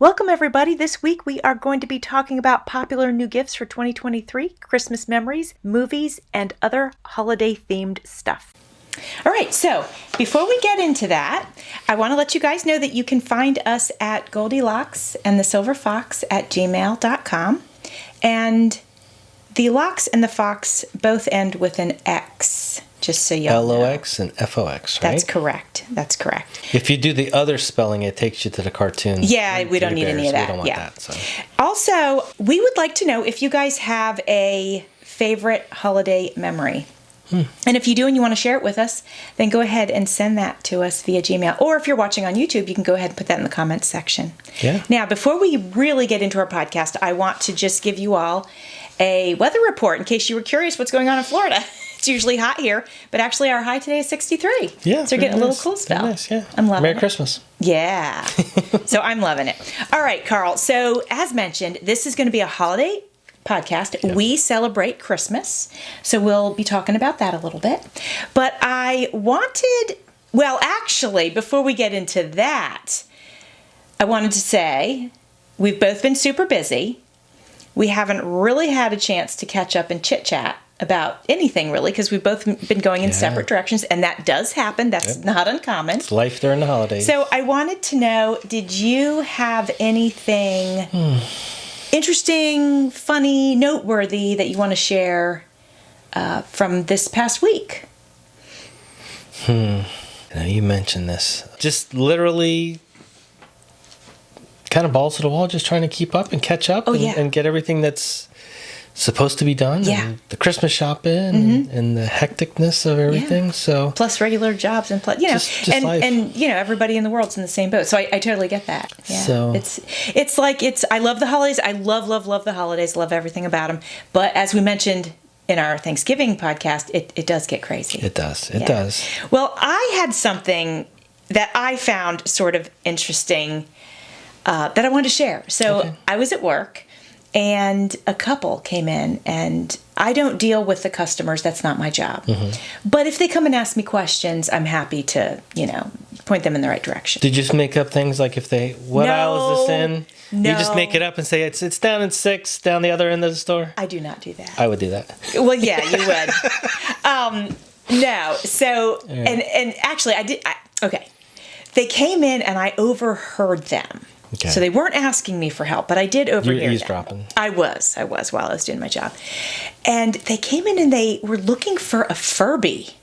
Welcome, everybody. This week we are going to be talking about popular new gifts for 2023, Christmas memories, movies, and other holiday-themed stuff. All right, so before we get into that, I want to let you guys know that you can find us at Goldilocks and the Silver Fox at gmail.com. And the Locks and the Fox both end with an X, just so you know. LOX and FOX, right? That's correct. If you do the other spelling, it takes you to the cartoon. Yeah, we don't need any of that. We don't want that. So. Also, we would like to know if you guys have a favorite holiday memory. And if you do and you want to share it with us, then go ahead and send that to us via Gmail. Or if you're watching on YouTube, you can go ahead and put that in the comments section. Yeah. Now, before we really get into our podcast, I want to just give you all a weather report in case you were curious what's going on in Florida. It's usually hot here, but actually our high today is 63. Yeah. So we're getting a little cool spell. Nice, yeah. I'm loving it. Merry Christmas. Yeah. So I'm loving it. All right, Carl. So as mentioned, this is going to be a holiday podcast. Yeah. We celebrate Christmas, so we'll be talking about that a little bit. But actually, before we get into that, I wanted to say we've both been super busy. We haven't really had a chance to catch up and chit-chat about anything, really, because we've both been going in separate directions, and that does happen. That's not uncommon. It's life during the holidays. So I wanted to know, did you have anything interesting, funny, noteworthy that you want to share from this past week? Now you mentioned this. Just literally kind of balls to the wall, just trying to keep up and catch up and get everything that's supposed to be done. Yeah. And the Christmas shopping and the hecticness of everything. Yeah. So plus regular jobs and just life. And everybody in the world's in the same boat. So I totally get that. Yeah. So I love the holidays. I love the holidays. Love everything about them. But as we mentioned in our Thanksgiving podcast, it does get crazy. It does. It does. Well, I had something that I found sort of interesting that I wanted to share. So I was at work, and a couple came in, and I don't deal with the customers. That's not my job. But if they come and ask me questions, I'm happy to, point them in the right direction. Did you just make up things like what aisle is this in? No. You just make it up and say it's down in 6, down the other end of the store? I do not do that. I would do that. Well, yeah, you would. No. So, and actually, I did. Okay. They came in, and I overheard them. Okay. So they weren't asking me for help, but I did overhear them. You're eavesdropping. I was while I was doing my job. And they came in and they were looking for a Furby.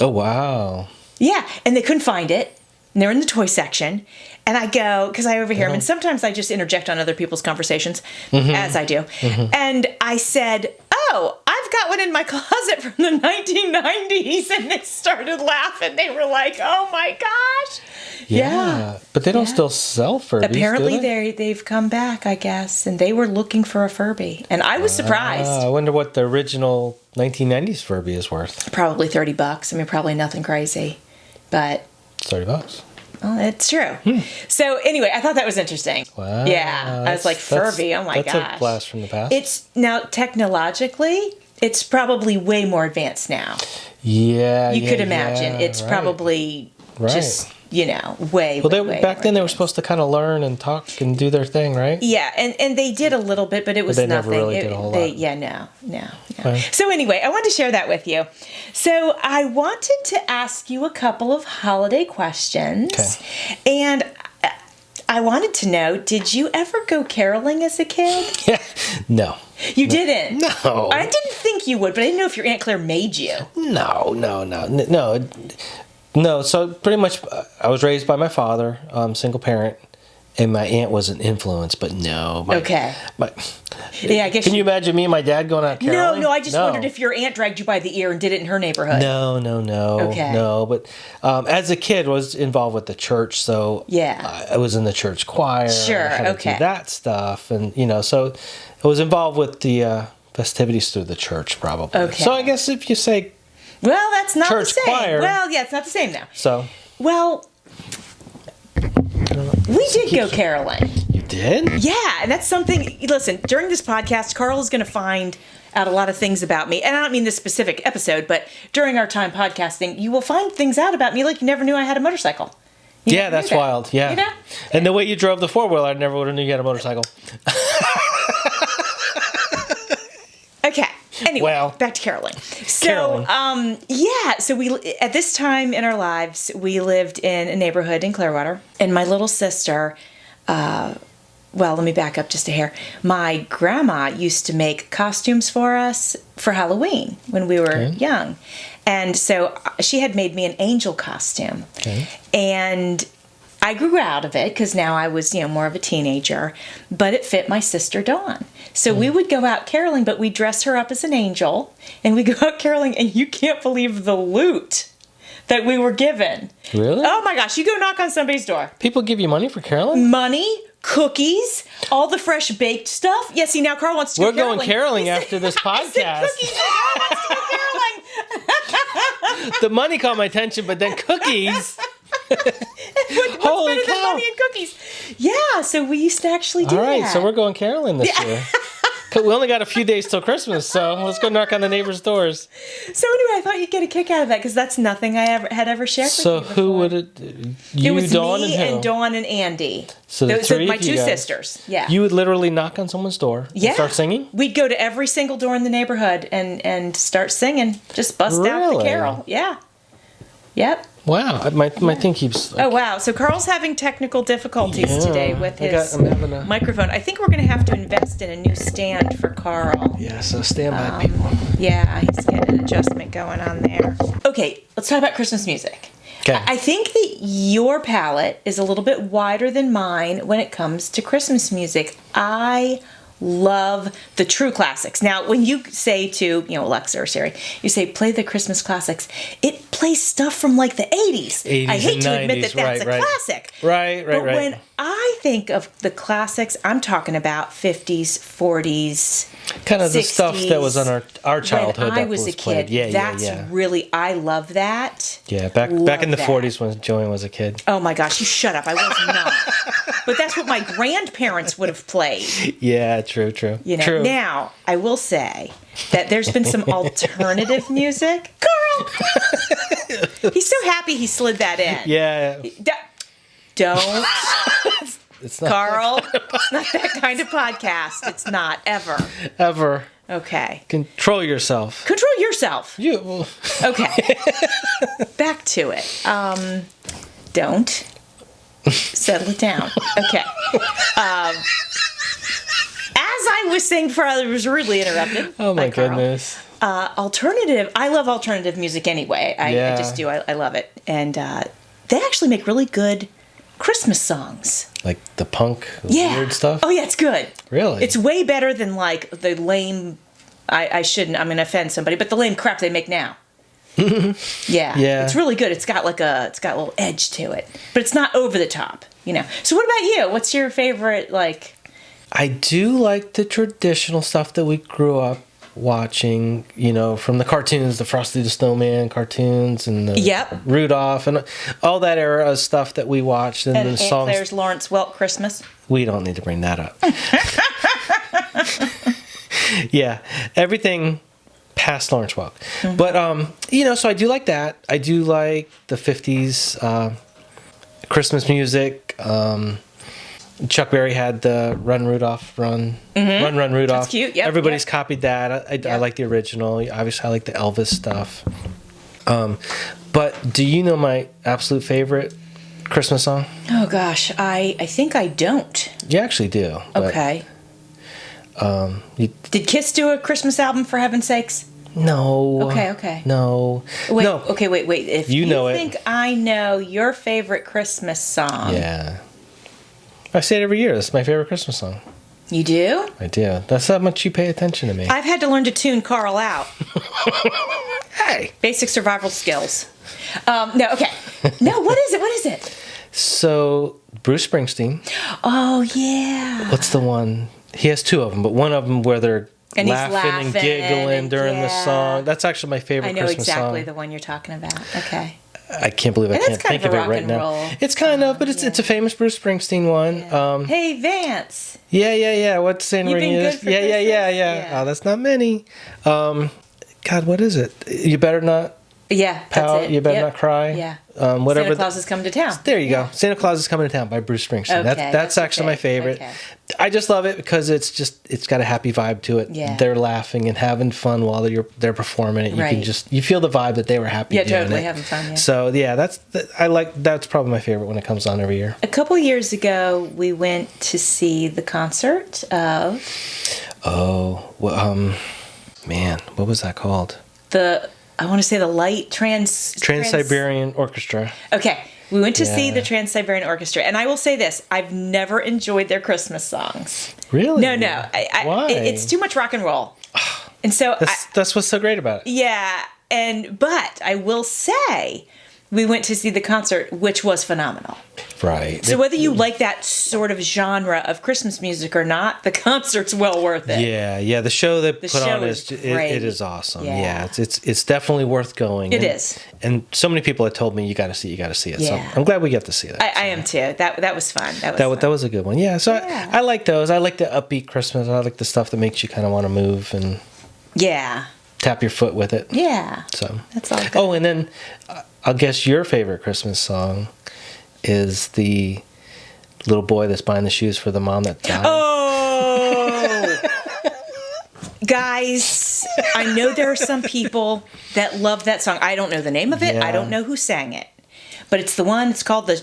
Oh, wow. Yeah, and they couldn't find it. And they were in the toy section. And I go, because I overhear them, and sometimes I just interject on other people's conversations, as I do. And I said, oh, I've got one in my closet from the 1990s. And they started laughing. They were like, oh my gosh. Yeah. But they don't still sell Furbies, apparently do they? They've come back, I guess, and they were looking for a Furby. And I was surprised. I wonder what the original 1990s Furby is worth. Probably $30. I mean, probably nothing crazy. But It's $30. well, it's true. So anyway, I thought that was interesting. Wow. Yeah. I was like, Furby, oh my gosh. That's a blast from the past. It's now technologically, it's probably way more advanced now. Yeah. You could imagine. It's probably just, way, well, way back more then they were advanced. supposed to kind of learn and talk and do their thing, right? Yeah, and they did a little bit, but it was they nothing. never really did a whole lot. Yeah, no. Right. So anyway, I wanted to share that with you. So I wanted to ask you a couple of holiday questions. Okay. And I wanted to know, did you ever go caroling as a kid? No. You didn't? No. I didn't think you would, but I didn't know if your Aunt Claire made you. No, so pretty much I was raised by my father, single parent, and my aunt was an influence, but no. Okay. Yeah, I guess. Can you imagine me and my dad going out caroling? No, I just wondered if your aunt dragged you by the ear and did it in her neighborhood. No. Okay. No, but as a kid, I was involved with the church, so I was in the church choir. Sure, I had to do that stuff, and so I was involved with the festivities through the church, probably. Okay. So I guess if you say well, that's not church the same. choir. Well, yeah, it's not the same now. So. Well, we did go caroling. You did? Yeah, and that's something. Listen, during this podcast, Carl is going to find out a lot of things about me. And I don't mean this specific episode, but during our time podcasting, you will find things out about me like you never knew I had a motorcycle. Yeah, that's wild. Yeah. You know? And the way you drove the four-wheeler, I never would have knew you had a motorcycle. Okay. Anyway, Well, back to caroling. So, caroling. So we at this time in our lives, we lived in a neighborhood in Clearwater, and my little sister. Well, let me back up just a hair. My grandma used to make costumes for us for Halloween when we were young, and so she had made me an angel costume, and I grew out of it because now I was, more of a teenager, but it fit my sister Dawn. So we would go out caroling, but we'd dress her up as an angel, and we'd go out caroling, and you can't believe the loot that we were given. Really? Oh my gosh, you go knock on somebody's door. People give you money for caroling? Money, cookies, all the fresh baked stuff. Yeah, see, now Carl wants to go caroling. We're going caroling after this podcast. I said cookies, Carl wants to go caroling. The money caught my attention, but then cookies... What's Holy better cow. than money and cookies? Yeah, so we used to actually do that. All right, so we're going caroling this year. We only got a few days till Christmas, so let's go knock on the neighbors' doors. So anyway, I thought you'd get a kick out of that because that's nothing I had ever shared with you So before. who would it... You, It was Dawn, me and who? and Dawn and Andy. So the three my of you two guys. sisters. Yeah. You would literally knock on someone's door and start singing? We'd go to every single door in the neighborhood and start singing. Just bust out the Really? carol. Yeah. Yep. Wow, my thing keeps... Oh, wow. So Carl's having technical difficulties today with his I'm having a... microphone. I think we're going to have to invest in a new stand for Carl. Yeah, so stand by, people. Yeah, he's getting an adjustment going on there. Okay, let's talk about Christmas music. Okay. I think that your palette is a little bit wider than mine when it comes to Christmas music. I love the true classics. Now, when you say to, Alexa or Siri, you say, play the Christmas classics, it plays stuff from like the 80s. 80s I hate and to admit 90s, that that's right. a classic. Right. But when I think of the classics, I'm talking about 50s, 40s, Kind of 60s, the stuff that was on our childhood when I that was a played. kid. That's really, I love that. Yeah, back in the 40s when Joanne was a kid. Oh my gosh, you shut up. I was not. But that's what my grandparents would have played. Yeah, true. True. Now, I will say that there's been some alternative music. Carl! He's so happy he slid that in. Yeah. Don't. It's not Carl, it's not that kind of podcast. It's not, ever. Ever. Okay. Control yourself. Control yourself. Okay. Back to it. Don't. Settle it down. Okay. As I was saying before I was rudely interrupted. Oh my by Carl, goodness. Alternative. I love alternative music anyway. I just do. I love it. And they actually make really good Christmas songs. Like the punk weird stuff? Oh, yeah, it's good. Really? It's way better than like the lame, I'm going to offend somebody, but the lame crap they make now. Yeah. It's really good. It's got a little edge to it, but it's not over the top, So what about you? What's your favorite, I do like the traditional stuff that we grew up watching, from the cartoons, the Frosty the Snowman cartoons and the Rudolph and all that era of stuff that we watched and the Aunt songs. Claire's Lawrence Welk Christmas. We don't need to bring that up. Yeah, everything past Lawrence Welk. Mm-hmm. But so I do like that. I do like the 50s Christmas music. Chuck Berry had the Run Rudolph, Run Rudolph. That's cute. Yep, Everybody's copied that. I like the original. Obviously, I like the Elvis stuff. But do you know my absolute favorite Christmas song? Oh gosh, I think I don't. You actually do. Okay. Did Kiss do a Christmas album, for heaven's sakes? No. Okay. No. Wait. No. Okay. Wait. If you know think I know your favorite Christmas song, yeah. I say it every year. It's my favorite Christmas song. You do? I do. That's how much you pay attention to me. I've had to learn to tune Carl out. Hey. Basic survival skills. No, okay. No, what is it? So, Bruce Springsteen. Oh, yeah. What's the one? He has two of them, but one of them where they're laughing and giggling during the song. That's actually my favorite Christmas song. I know exactly the one you're talking about. Okay. I can't believe I can't think of it right now. It's kind of, but it's a famous Bruce Springsteen one. Yeah. Hey, Vance. Yeah. What's saying ring is? Yeah. Yeah. Oh, that's not many. God, what is it? You better not Yeah, that's Pout, it. You Better Yep. Not Cry. Yeah. Whatever. Santa Claus is coming to town. There you go. Santa Claus is Coming to Town by Bruce Springsteen. Okay, That's actually my favorite. Okay. I just love it because it's got a happy vibe to it. Yeah. They're laughing and having fun while they're performing it. You can Right. you feel the vibe that they were happy doing totally it. having fun. Yeah. So yeah, that's probably my favorite when it comes on every year. A couple years ago, we went to see the concert of Man, what was that called? I want to say the Light Trans-Siberian Orchestra. Okay, we went to see Yeah. the Trans-Siberian Orchestra, and I will say this: I've never enjoyed their Christmas songs. Really? No. Why? It's too much rock and roll, and so That's what's so great about it. yeah. But I will say, we went to see the concert, which was phenomenal. Right. So whether you like that sort of genre of Christmas music or not, the concert's well worth it. Yeah. The show they put show on is it great. is awesome. Yeah. Yeah, it's definitely worth going. It is. And so many people have told me you got to see it. So Yeah. I'm glad we get to see that. I am too. That was fun. That was a good one. Yeah. So Yeah. I like those. I like the upbeat Christmas. I like the stuff that makes you kind of want to move and Yeah. tap your foot with it. Yeah. So That's all good. Oh, and then I'll guess your favorite Christmas song is the little boy that's buying the shoes for the mom that died. Oh! Guys, I know there are some people that love that song. I don't know the name of it. Yeah. I don't know who sang it. But it's the one, it's called the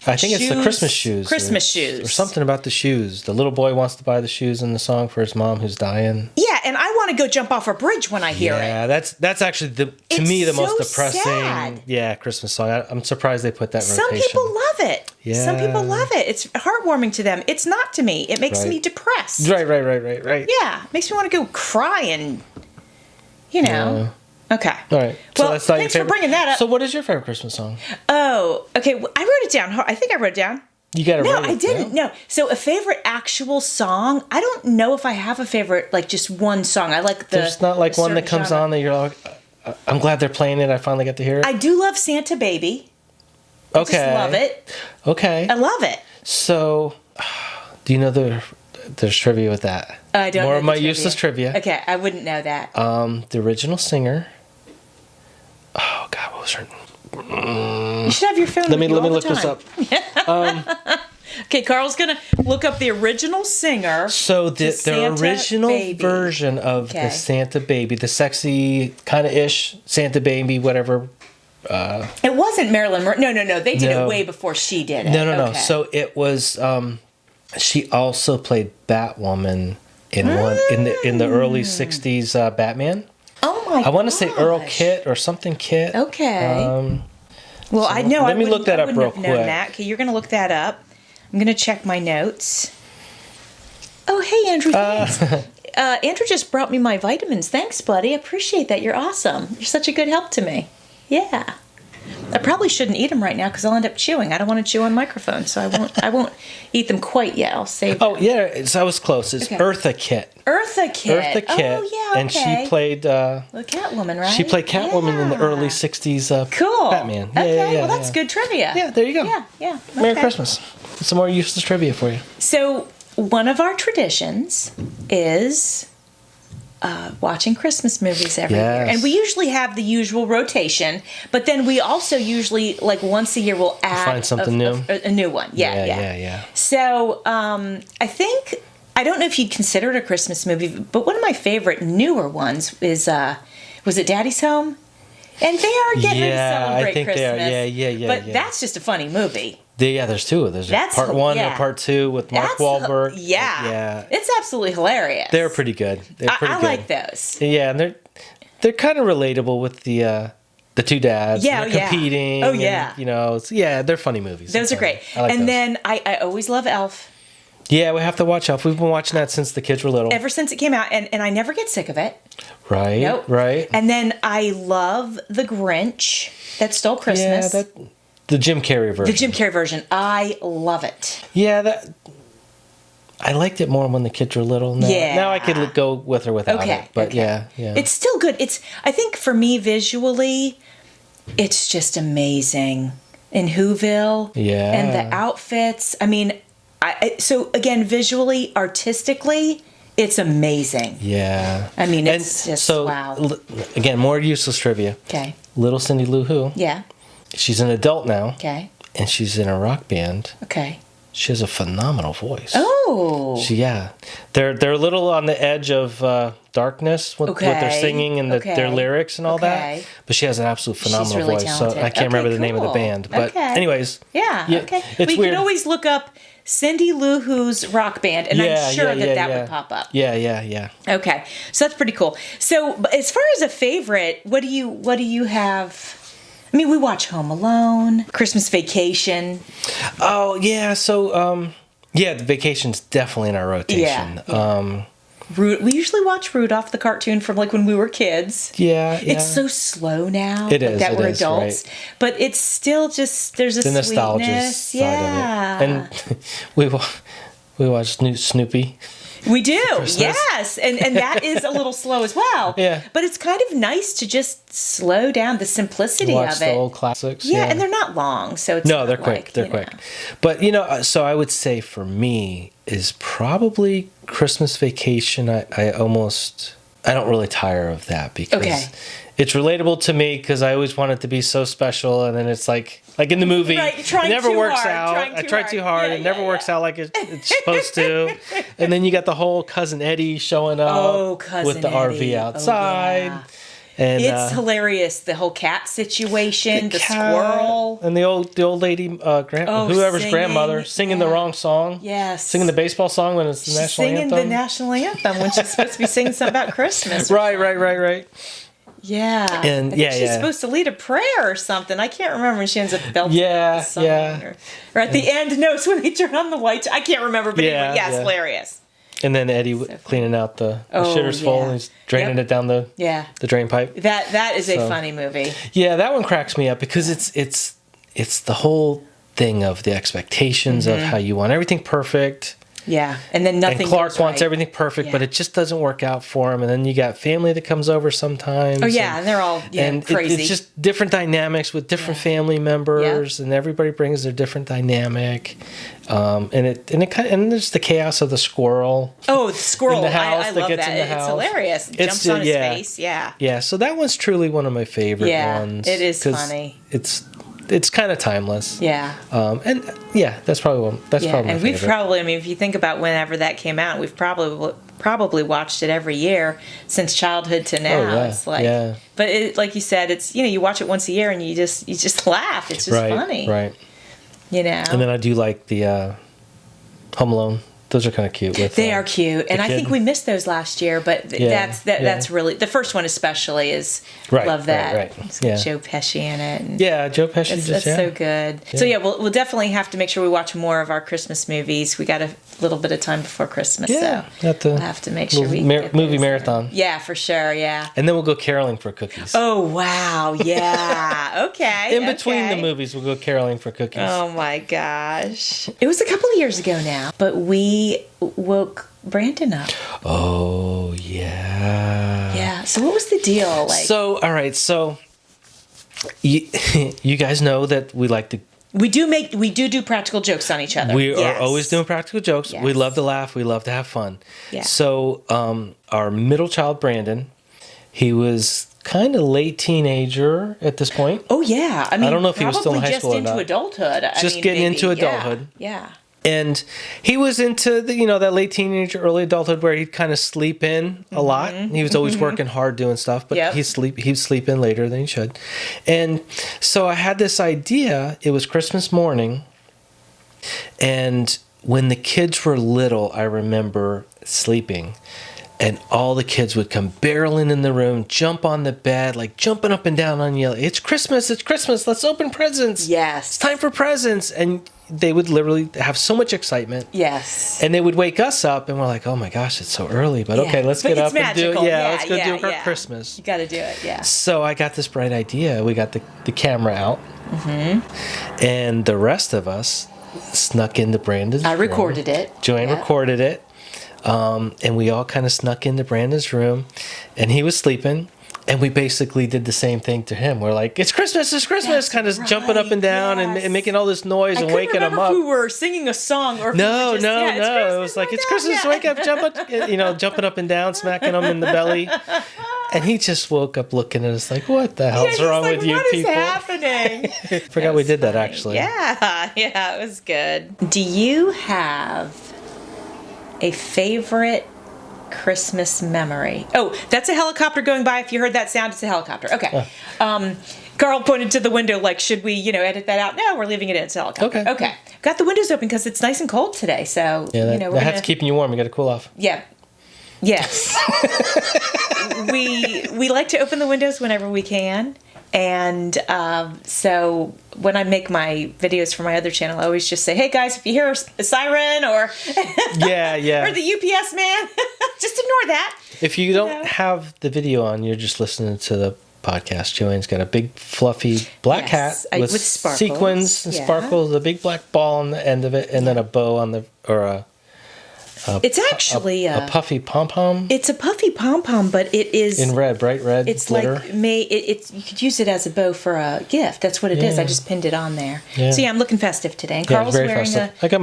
I think it's the Christmas shoes. Christmas shoes. Or something about the shoes. The little boy wants to buy the shoes in the song for his mom who's dying. Yeah, and I want to go jump off a bridge when I hear it. Yeah, that's actually to It's me the so most depressing sad. Christmas song. I'm surprised they put that in Some rotation. people love it. Yeah. Some people love it. It's heartwarming to them. It's not to me. It makes Right. me depressed. Right. Yeah, makes me want to go cry and, Okay. All right. Well, that's not your thanks for favorite. bringing that up. So what is your favorite Christmas song? Oh, okay. Well, I wrote it down. I think I wrote it down. You got to No, write it. I didn't. Yeah? No. So a favorite actual song? I don't know if I have a favorite, like just one song. I like the. There's not like a one that certain comes genre. on that you're like, I'm glad they're playing it. I finally got to hear it. I do love Santa Baby. Okay. Just love it. Okay. I love it. So, do you know there's trivia with that? I don't More know of the my trivia. useless trivia. Okay, I wouldn't know that. The original singer. Oh God, what was her? You should have your phone. Let with me you all the look this time. up. Okay, Carl's gonna look up the original singer. So to the Santa original Baby. version of Okay. the Santa Baby, the sexy kind of ish Santa Baby, whatever. It wasn't Marilyn Monroe. No. They did No. it way before she did it. No. Okay. So it was. She also played Batwoman in the early '60s Batman. Oh my! I want to say Earl gosh. Kitt or something Kitt. Okay. Well, I know. let me look that up real have known quick. that. Okay, you're gonna look that up. I'm gonna check my notes. Oh, hey, Andrew. Thanks. Andrew just brought me my vitamins. Thanks, buddy. I appreciate that. You're awesome. You're such a good help to me. Yeah. I probably shouldn't eat them right now because I'll end up chewing. I don't want to chew on microphone, so I won't eat them quite yet. I'll save them. Oh yeah, so I was close. It's Okay. Eartha Kitt. Eartha Kitt. Eartha Kitt. Oh, yeah, And she okay. played. The Catwoman, right? She played Catwoman in the Yeah. early '60s. Cool. Batman. Yeah, Okay, yeah, well, that's yeah. good trivia. Yeah, there you go. Yeah. Merry okay. Christmas. Some more useless trivia for you. So, one of our traditions is watching Christmas movies every year. Yes. And we usually have the usual rotation, but then we also usually, like once a year, we'll add Find something new. a new one. Yeah. So, I don't know if you'd consider it a Christmas movie, but one of my favorite newer ones is, was it Daddy's Home? And they are getting ready to Yeah, celebrate I think they Christmas. are. Yeah. But that's just a funny movie. There's two. There's That's- part one yeah. and part two with Mark Wahlberg. Yeah. It's absolutely hilarious. They're pretty good. They're pretty I good. like those. Yeah, and they're kind of relatable with the two dads. Yeah, and they're yeah. competing. Oh, and, yeah. they're funny movies. Those They're are great. funny. I like and those. then I always love Elf. Yeah, we have to watch Elf. We've been watching that since the kids were little. Ever since it came out, and I never get sick of it. Right. Nope. Right. And then I love The Grinch That Stole Christmas. Yeah, the Jim Carrey version. The Jim Carrey version. I love it. Yeah, I liked it more when the kids were little. Now, Yeah. now I could go with or without Okay. it. But okay. yeah. It's still good. I think for me visually, it's just amazing. In Whoville. Yeah. And the outfits. I mean, so again, visually, artistically, it's amazing. Yeah. I mean, it's just, wow. Again, more useless trivia. Okay. little Cindy Lou Who. Yeah. She's an adult now. Okay. And she's in a rock band. Okay. She has a phenomenal voice. Oh. They're a little on the edge of darkness with what they're singing and their lyrics and all that. But she has an absolute phenomenal really voice. talented. So I can't remember the name of the band. But anyways. Yeah. Okay. It's You weird. can always look up Cindy Lou Who's rock band, and I'm sure that would pop up. Yeah. Okay. So that's pretty cool. So as far as a favorite, what do you have? I mean, we watch Home Alone, Christmas Vacation. Oh, yeah. So, the Vacation's definitely in our rotation. Yeah. We usually watch Rudolph, the cartoon from like when we were kids. Yeah. It's so slow now that we're adults. Right. But it's still just, there's a nostalgia sweetness. Side of it. And we watch Snoopy. We do, yes. And that is a little slow as well. Yeah. But it's kind of nice to just slow down the simplicity Watch of the it. old classics. Yeah, and they're not long, so it's No, they're quick. They're quick. But, so I would say for me is probably Christmas Vacation. I don't really tire of that because it's relatable to me because I always want it to be so special, and then it's like in the movie, it never works out. I tried too hard. It never works out like it's supposed to. And then you got the whole Cousin Eddie showing up with the RV outside. Oh, yeah. And it's hilarious. The whole cat situation, the squirrel, and the old lady, whoever's grandmother, singing the wrong song. Yes, singing the baseball song when it's the national anthem. Singing the national anthem when she's supposed to be singing something about Christmas. Right. Yeah, and she's supposed to lead a prayer or something. I can't remember when she ends up belting the song. Or at the end, no, it's when they turn on the lights. I can't remember, but anyway, it's hilarious. And then Eddie cleaning out the shitter's full, and he's draining it down the drain pipe. That is a funny movie. Yeah, that one cracks me up because it's the whole thing of the expectations of how you want everything perfect. Yeah, and then nothing. And Clark wants everything perfect, but it just doesn't work out for him. And then you got family that comes over sometimes. Oh yeah, and they're all crazy. It's just different dynamics with different family members, and everybody brings their different dynamic. And there's the chaos of the squirrel. Oh, the squirrel! In the house I love gets that. in the house. It's hilarious. It jumps on his face. Yeah. Yeah. So that one's truly one of my favorite ones. It is funny. It's kind of timeless. Yeah. That's probably one. That's probably my and we've favorite. probably, I mean, if you think about whenever that came out, we've probably watched it every year since childhood to now. Oh, yeah. It's like, but it, like you said, it's you watch it once a year and you just laugh. It's just funny. Right. And then I do like the Home Alone. Those are kind of cute. They are cute, and I think we missed those last year. But that's really the first one, especially is love that. Right. It's got Joe Pesci in it. And Joe Pesci. That's so good. Yeah. So we'll definitely have to make sure we watch more of our Christmas movies. We got a little bit of time before Christmas, so we'll have to make sure we get movie marathon. Yeah, for sure. Yeah. And then we'll go caroling for cookies. Oh wow! Yeah. Okay. In between the movies, we'll go caroling for cookies. Oh my gosh! It was a couple of years ago now, but we woke Brandon up. Oh yeah. Yeah. So what was the deal like? So all right. So you guys know that we like to. We do practical jokes on each other. We are always doing practical jokes. Yes. We love to laugh. We love to have fun. Yeah. So our middle child, Brandon, he was kind of late teenager at this point. Oh yeah. I mean, I don't know if he was still in high school or not. Just into adulthood. Just getting into adulthood. Yeah. And he was into that late teenager, early adulthood where he'd kind of sleep in a lot. He was always working hard doing stuff, but he'd sleep in later than he should. And so I had this idea. It was Christmas morning, and when the kids were little, I remember sleeping. And all the kids would come barreling in the room, jump on the bed, like jumping up and down on yelling, it's Christmas, let's open presents. Yes. It's time for presents. And they would literally have so much excitement. Yes. And they would wake us up and we're like, oh my gosh, it's so early. But okay, let's get up and do it. Let's go do our Christmas. You got to do it, yeah. So I got this bright idea. We got the camera out. And the rest of us snuck into Brandon's room. I recorded it. Joanne recorded it. And we all kind of snuck into Brandon's room, and he was sleeping, and we basically did the same thing to him. We're like, it's Christmas, kind of jumping up and down and making all this noise and waking him up. If we were singing a song or if no. It was like, it's Christmas, wake up, jump up, jumping up and down, smacking him in the belly. And he just woke up looking at us like, what the hell's wrong with you people? What is happening? Forgot we did that, actually. Yeah, it was good. Do you have a favorite Christmas memory? Oh, that's a helicopter going by. If you heard that sound, it's a helicopter. Okay. Carl pointed to the window like, should we, edit that out? No, we're leaving it in. It's a helicopter. Okay. Got the windows open because it's nice and cold today. So, yeah, that hat's keeping you warm. You got to cool off. Yeah. Yes. we like to open the windows whenever we can. And so when I make my videos for my other channel, I always just say, hey guys, if you hear a siren or or the UPS man, just ignore that. If you don't have the video on, you're just listening to the podcast. Joanne's got a big fluffy black hat with sparkles. Sequins and sparkles, a big black ball on the end of it, and then a bow on the it's actually a puffy pom-pom. It's a puffy pom-pom, but it is in red, bright red. It's glitter. like you could use it as a bow for a gift. That's what it is. I just pinned it on there. Yeah. So I'm looking festive today. And Carl's wearing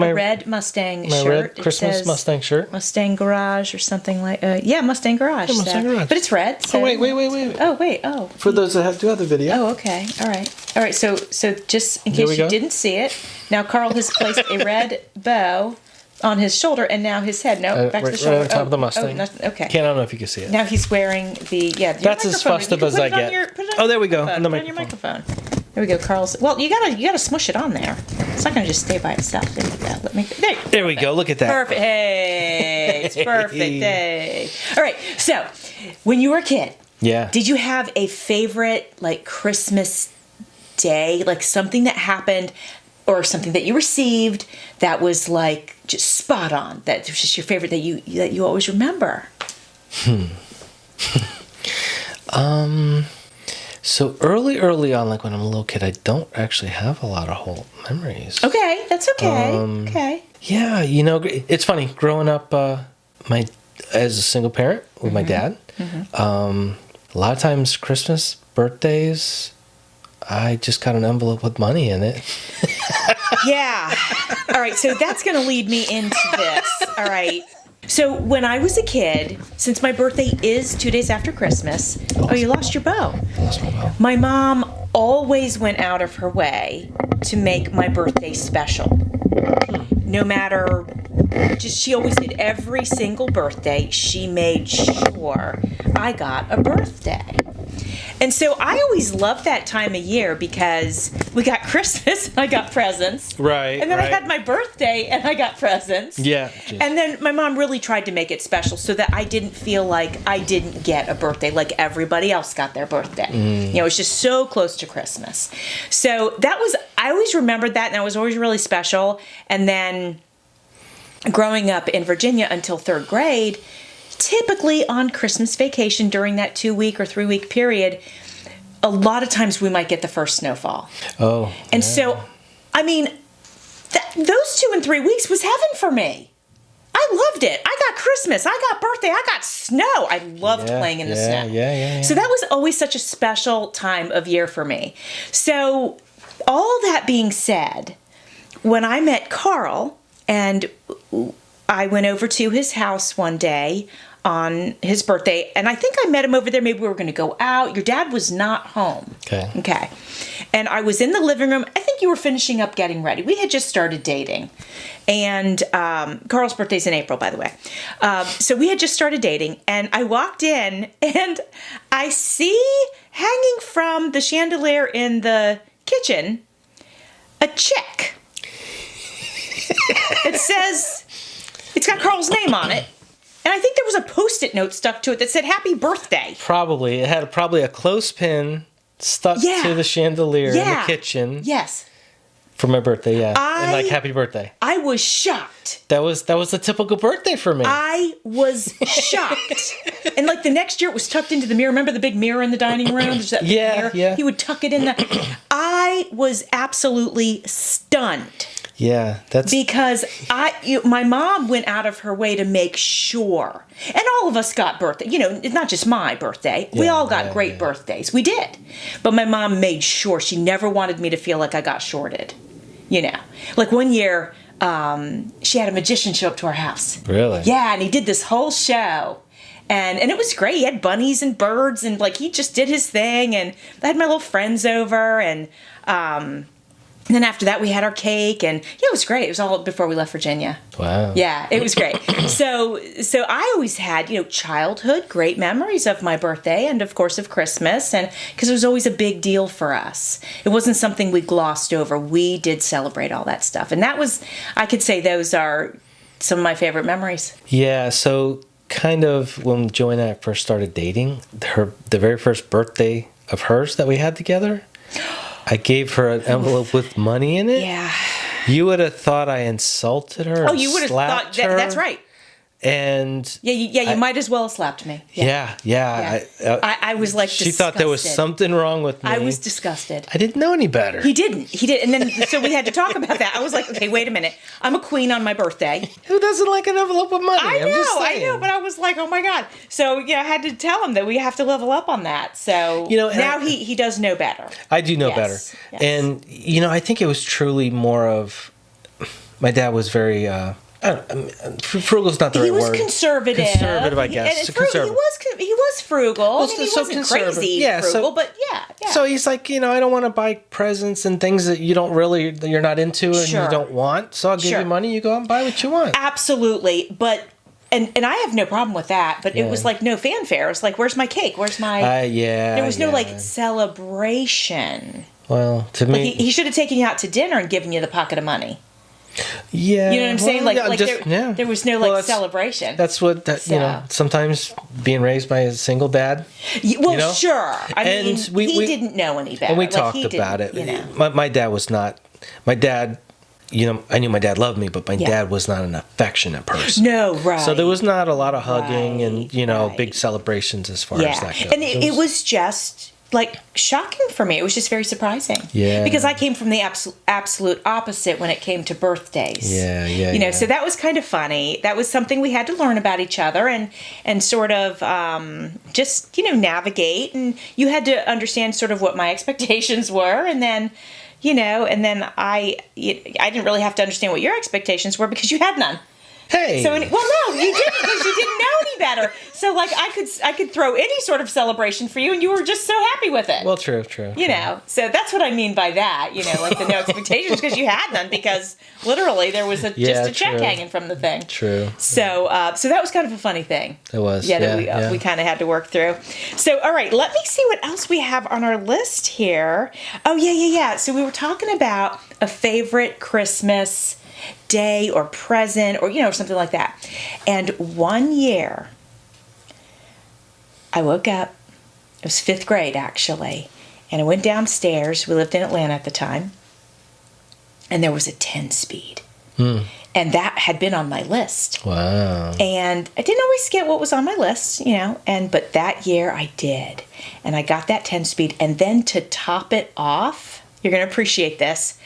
a red Mustang shirt. My red Christmas Mustang shirt. Mustang Garage or something like. Mustang Garage. Yeah, Mustang Garage. But it's red. So. Oh wait. Oh wait. Oh. For those that do have the video. Oh, okay. All right. So just in case you didn't see it, now Carl has placed a red bow on his shoulder and now his head. No, back to the shoulder. Right on top of the Mustang. Okay. I don't know if you can see it. Now he's wearing the That's as festive as I get. There we go. On your microphone. There we go, Carl's. Well, you gotta smush it on there. It's not gonna just stay by itself. There we go. There we go. Look at that. Perfect. Hey, it's perfect. Hey. All right. So, when you were a kid, did you have a favorite Christmas day, something that happened? Or something that you received that was just spot on, that was just your favorite that you always remember? So early on, when I'm a little kid, I don't actually have a lot of whole memories. Okay, that's okay. Okay. Yeah, it's funny growing up. As a single parent with my dad. A lot of times, Christmas, birthdays, I just got an envelope with money in it. Yeah. All right. So that's going to lead me into this. All right. So when I was a kid, since my birthday is 2 days after Christmas. Oh, you lost your bow. I lost my bow. My mom always went out of her way to make my birthday special. No matter, she always did. Every single birthday, she made sure I got a birthday. And so I always loved that time of year because we got Christmas and I got presents. Right. And then I had my birthday and I got presents. Yeah. And then my mom really tried to make it special so that I didn't feel like I didn't get a birthday like everybody else got their birthday. It was just so close to Christmas. So I always remembered that and that was always really special. And then growing up in Virginia until 3rd grade, typically on Christmas vacation during that 2-week or 3-week period, a lot of times we might get the first snowfall. Oh. And so, I mean, those 2 and 3 weeks was heaven for me. I loved it. I got Christmas. I got birthday. I got snow. I loved playing in the snow. Yeah. So that was always such a special time of year for me. So all that being said, when I met Carl and I went over to his house one day on his birthday, and I think I met him over there. Maybe we were going to go out. Your dad was not home. Okay. And I was in the living room. I think you were finishing up getting ready. We had just started dating. And Carl's birthday's in April, by the way. So we had just started dating, and I walked in, and I see hanging from the chandelier in the kitchen a check. It's got Carl's name on it. And I think there was a Post-it note stuck to it that said, "Happy birthday." Probably. It had probably a clothespin stuck to the chandelier in the kitchen. Yes. For my birthday, and happy birthday. I was shocked. That was the typical birthday for me. I was shocked. And the next year it was tucked into the mirror. Remember the big mirror in the dining room? There's that big mirror? Yeah. He would tuck it in the... I was absolutely stunned. Yeah, that's... Because my mom went out of her way to make sure. And all of us got birthday. It's not just my birthday. We all got great birthdays. We did. But my mom made sure. She never wanted me to feel like I got shorted. One year, she had a magician show up to our house. Really? Yeah, and he did this whole show. And it was great. He had bunnies and birds, and like he just did his thing. And I had my little friends over, and then after that we had our cake, and yeah, it was great. It was all before we left Virginia. Wow. Yeah, it was great. So I always had, childhood great memories of my birthday and of course of Christmas, and because it was always a big deal for us. It wasn't something we glossed over. We did celebrate all that stuff, and that was, I could say, those are some of my favorite memories. Yeah. So kind of when Joanne and I first started dating, the very first birthday of hers that we had together, I gave her an envelope with money in it. Yeah. You would have thought I insulted her. Oh, you would have thought that's right. And you might as well have slapped me. Yeah. I was like, she thought there was something wrong with me. I was disgusted. I didn't know any better. He did, and then so we had to talk about that. I was like, okay, wait a minute. I'm a queen on my birthday. Who doesn't like an envelope of money? I know, but I was like, oh my god. So I had to tell him that we have to level up on that. So now he does know better. I do know better, yes. And I think it was truly more of my dad was very. Frugal is not the right word. He was conservative. Conservative, I guess. He was frugal. Well, he wasn't crazy frugal, but yeah. So he's like, I don't want to buy presents and things that you're not into and you don't want. So I'll give you money. You go out and buy what you want. Absolutely, but. And I have no problem with that, but it was like no fanfare. It was like, where's my cake? Where's my... There was no celebration. Well, to me... He should have taken you out to dinner and given you the pocket of money. Yeah. You know what I'm saying? There was no celebration. That's what, sometimes being raised by a single dad. Sure. I mean, he didn't know any better. And we talked about it. My dad was not... My dad... I knew my dad loved me, but my dad was not an affectionate person. No, right. So there was not a lot of hugging and, big celebrations as far as that goes. And it was just, shocking for me. It was just very surprising. Yeah. Because I came from the absolute opposite when it came to birthdays. Yeah. So that was kind of funny. That was something we had to learn about each other and sort of just, navigate. And you had to understand sort of what my expectations were, and then... and then I didn't really have to understand what your expectations were because you had none. Hey. No, you didn't because you didn't know any better. So I could throw any sort of celebration for you, and you were just so happy with it. Well, true. So that's what I mean by that. The no expectations because you had none because literally there was just a check hanging from the thing. True. So that was kind of a funny thing. It was. We kind of had to work through. So all right, let me see what else we have on our list here. Oh yeah. So we were talking about a favorite Christmas day or present or something like that. And one year I woke up, it was 5th grade actually, and I went downstairs. We lived in Atlanta at the time, and there was a 10-speed. And that had been on my list. Wow. And I didn't always get what was on my list, but that year I did. And I got that 10-speed, and then to top it off, you're going to appreciate this,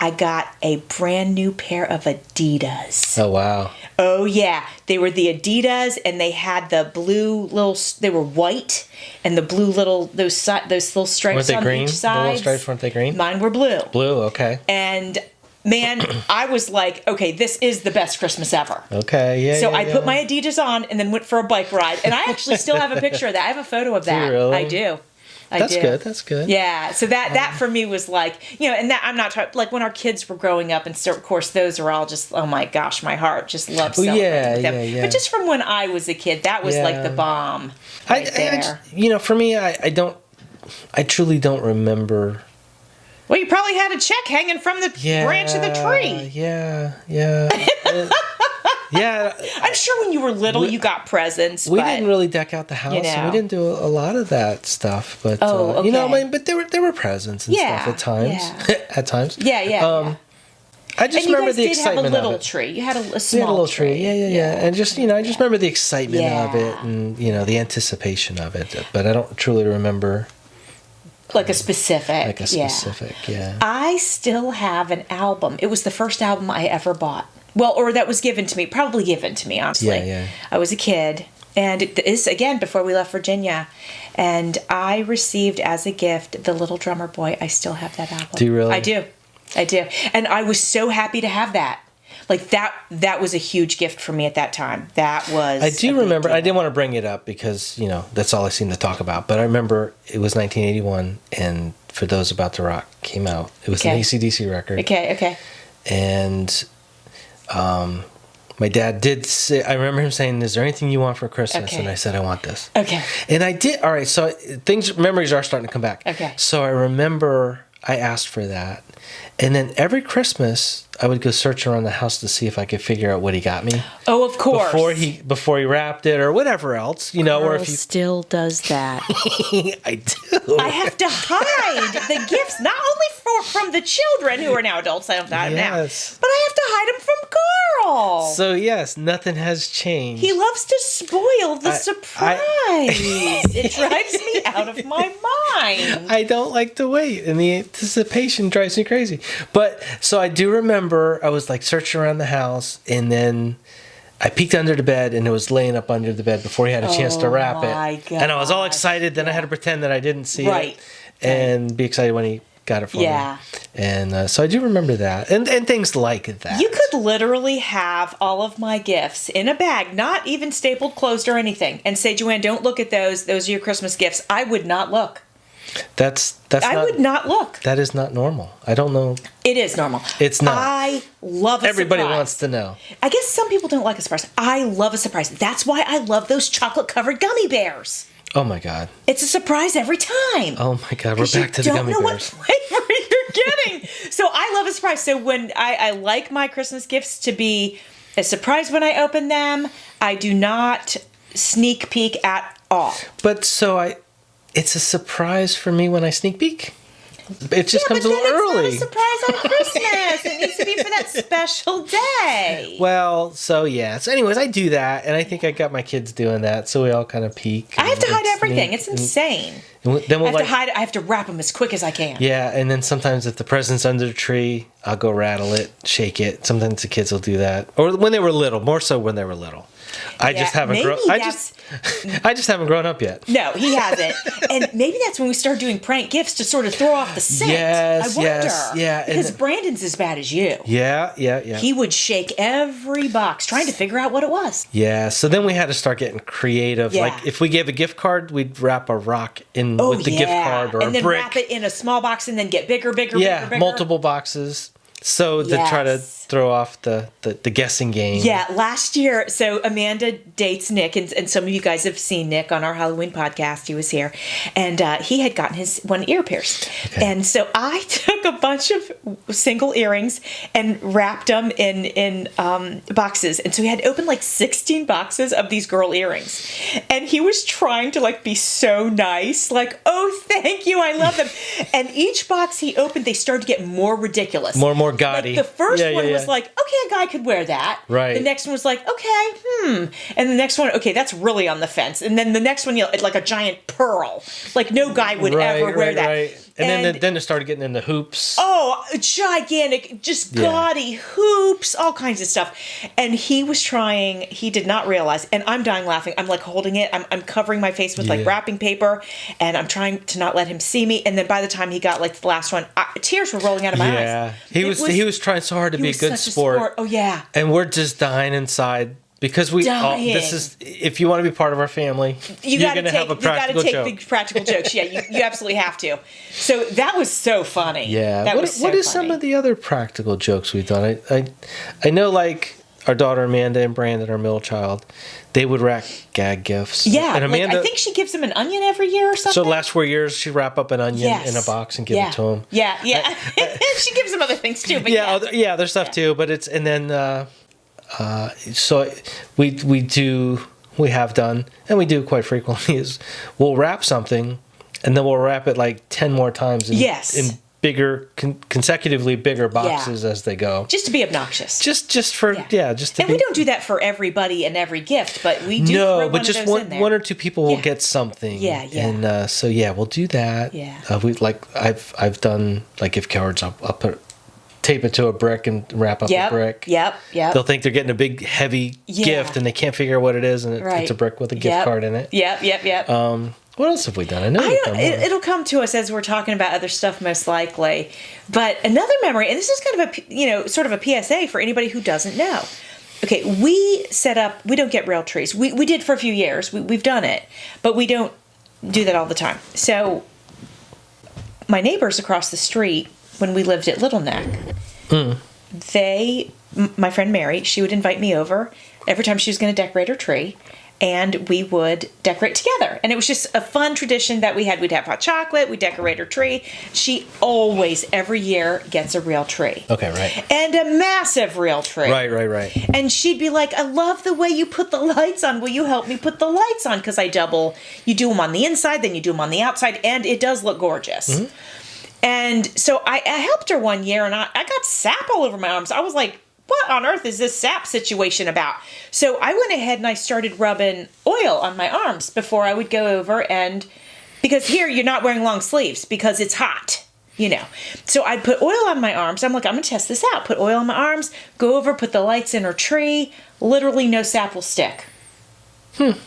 I got a brand new pair of Adidas. Oh, wow. Oh, yeah. They were the Adidas, and they had the blue little, they were white, and the blue little, those little stripes on each side. The little stripes, weren't they green? Mine were blue. Blue, okay. And, man, I was like, okay, this is the best Christmas ever. Okay, yeah. So I put my Adidas on and then went for a bike ride. And I actually still have a picture of that. I have a photo of that. Do you really? I do. That's good. Yeah, so that for me was like, and that I'm not like when our kids were growing up, and so of course those are all just, oh my gosh, my heart just loves celebrating with them. Yeah. But just from when I was a kid, that was like the bomb there. For me, I truly don't remember. Well, you probably had a check hanging from the branch of the tree. Yeah. I'm sure when you were little, you got presents. We didn't really deck out the house. We didn't do a lot of that stuff. But okay. But there were presents and stuff at times. Yeah. At times. Yeah. I just remember the excitement of it. You guys did have a little of it. tree. You had a small we had a little tree. Yeah. And just I just remember the excitement of it and the anticipation of it. But I don't truly remember. Like a specific. Yeah. I still have an album. It was the first album I ever bought. Well, or that was given to me. Probably given to me, honestly. Yeah. I was a kid. And it is, again, before we left Virginia. And I received as a gift The Little Drummer Boy. I still have that album. Do you really? I do. And I was so happy to have that. Like that was a huge gift for me at that time. That was I do remember. I didn't want to bring it up because that's all I seem to talk about. But I remember it was 1981, and For Those About to Rock came out. It was an AC/DC record. Okay. And my dad did say, I remember him saying, "Is there anything you want for Christmas?" Okay. And I said, "I want this." Okay. And I did. All right. So memories are starting to come back. Okay. So I remember I asked for that. And then every Christmas, I would go search around the house to see if I could figure out what he got me. Oh, of course. Before he wrapped it or whatever else, Carl or if he still does that. I do. I have to hide the gifts, not only from the children who are now adults. I don't hide them now, but I have to hide them from Carl. So yes, nothing has changed. He loves to spoil the surprise. It drives me out of my mind. I don't like to wait, and the anticipation drives me crazy. But so I do remember I was like searching around the house, and then I peeked under the bed, and it was laying up under the bed before he had a chance to wrap it. God. And I was all excited. Then I had to pretend that I didn't see it, and be excited when he got it for me. And so I do remember that, and things like that. You could literally have all of my gifts in a bag, not even stapled, closed, or anything, and say, "Joanne, don't look at those. Those are your Christmas gifts." I would not look. I would not look. That is not normal. I don't know. It is normal. It's not. I love a Everybody surprise. wants to know. I guess some people don't like a surprise. I love a surprise. That's why I love those chocolate-covered gummy bears. Oh my God. It's a surprise every time. Oh my God. We're back to the gummy bears. You don't know what flavor you're getting. So I love a surprise. So when I like my Christmas gifts to be a surprise when I open them, I do not sneak peek at all. But it's a surprise for me when I sneak peek. It just comes a little early. It's not a surprise on Christmas. It needs to be for that special day. Well, so yeah. So anyways, I do that, and I think I got my kids doing that, so we all kind of peek. I have to hide everything. It's insane. And then we'll I have to wrap them as quick as I can. Yeah, and then sometimes if the present's under the tree, I'll go rattle it, shake it. Sometimes the kids will do that, or when they were little. More so when they were little. I just haven't grown. I just haven't grown up yet. No, he hasn't. And maybe that's when we start doing prank gifts to sort of throw off the scent. Yes, I wonder. Yeah. Because Brandon's as bad as you. Yeah. He would shake every box trying to figure out what it was. Yeah. So then we had to start getting creative. Yeah. Like if we gave a gift card, we'd wrap a rock in with the gift card or and a brick. And then wrap it in a small box and then get bigger. Multiple boxes. So to try to throw off the guessing game. Yeah, last year, so Amanda dates Nick, and some of you guys have seen Nick on our Halloween podcast. He was here, and he had gotten his one ear pierced. Okay. And so I took a bunch of single earrings and wrapped them in boxes. And so he had opened like 16 boxes of these girl earrings. And he was trying to be so nice, like, "Oh, thank you, I love them." And each box he opened, they started to get more ridiculous. More gaudy. Like the first one was like, "Okay, a guy could wear that." Right. The next one was like, "Okay, And the next one, "Okay, that's really on the fence." And then the next one, like a giant pearl. Like no guy would ever wear that. Right. And then it started getting into hoops. Oh, gigantic, just gaudy hoops, all kinds of stuff. And he was trying, he did not realize, and I'm dying laughing. I'm like holding it. I'm covering my face with like wrapping paper, and I'm trying to not let him see me. And then by the time he got like the last one, tears were rolling out of my eyes. Yeah. He was trying so hard to be a good sport. Oh, yeah. And we're just dying inside. Because this is, if you want to be part of our family, you're going to have a practical joke. You got to take the practical jokes. Yeah, you absolutely have to. So that was so funny. Yeah. What is some of the other practical jokes we've done? I know like our daughter Amanda and Brandon, our middle child, they would wrap gag gifts. Yeah. And Amanda, I think she gives them an onion every year or something. So the last 4 years, she'd wrap up an onion in a box and give it to them. Yeah. She gives them other things too. But other stuff too. But it's, and then, so we have done, and we do quite frequently, is we'll wrap something and then we'll wrap it like 10 more times in bigger, consecutively bigger boxes as they go. Just to be obnoxious. Just to and we don't do that for everybody and every gift, but we do throw one just of those in there. One or two people will get something. Yeah. And we'll do that. Yeah. I've done like gift cards, I'll tape it to a brick and wrap up a brick. Yep. They'll think they're getting a big, heavy gift, and they can't figure out what it is, and it's a brick with a gift card in it. Yep. What else have we done? I know we've done more. It'll come to us as we're talking about other stuff, most likely. But another memory, and this is kind of a, sort of a PSA for anybody who doesn't know. Okay, we don't get real trees. We did for a few years. We've done it, but we don't do that all the time. So my neighbors across the street, when we lived at Little Neck, my friend Mary, she would invite me over every time she was going to decorate her tree, and we would decorate together. And it was just a fun tradition that we had. We'd have hot chocolate, we'd decorate her tree. She always, every year, gets a real tree. Okay, right. And a massive real tree. Right. And she'd be like, I love the way you put the lights on. Will you help me put the lights on? Because you do them on the inside, then you do them on the outside, and it does look gorgeous. Mm-hmm. And so I helped her one year, and I got sap all over my arms. I was like, what on earth is this sap situation about? So I went ahead and I started rubbing oil on my arms before I would go over, because here you're not wearing long sleeves because it's hot, So I'd put oil on my arms. I'm like, I'm going to test this out. Put oil on my arms, go over, put the lights in her tree. Literally no sap will stick.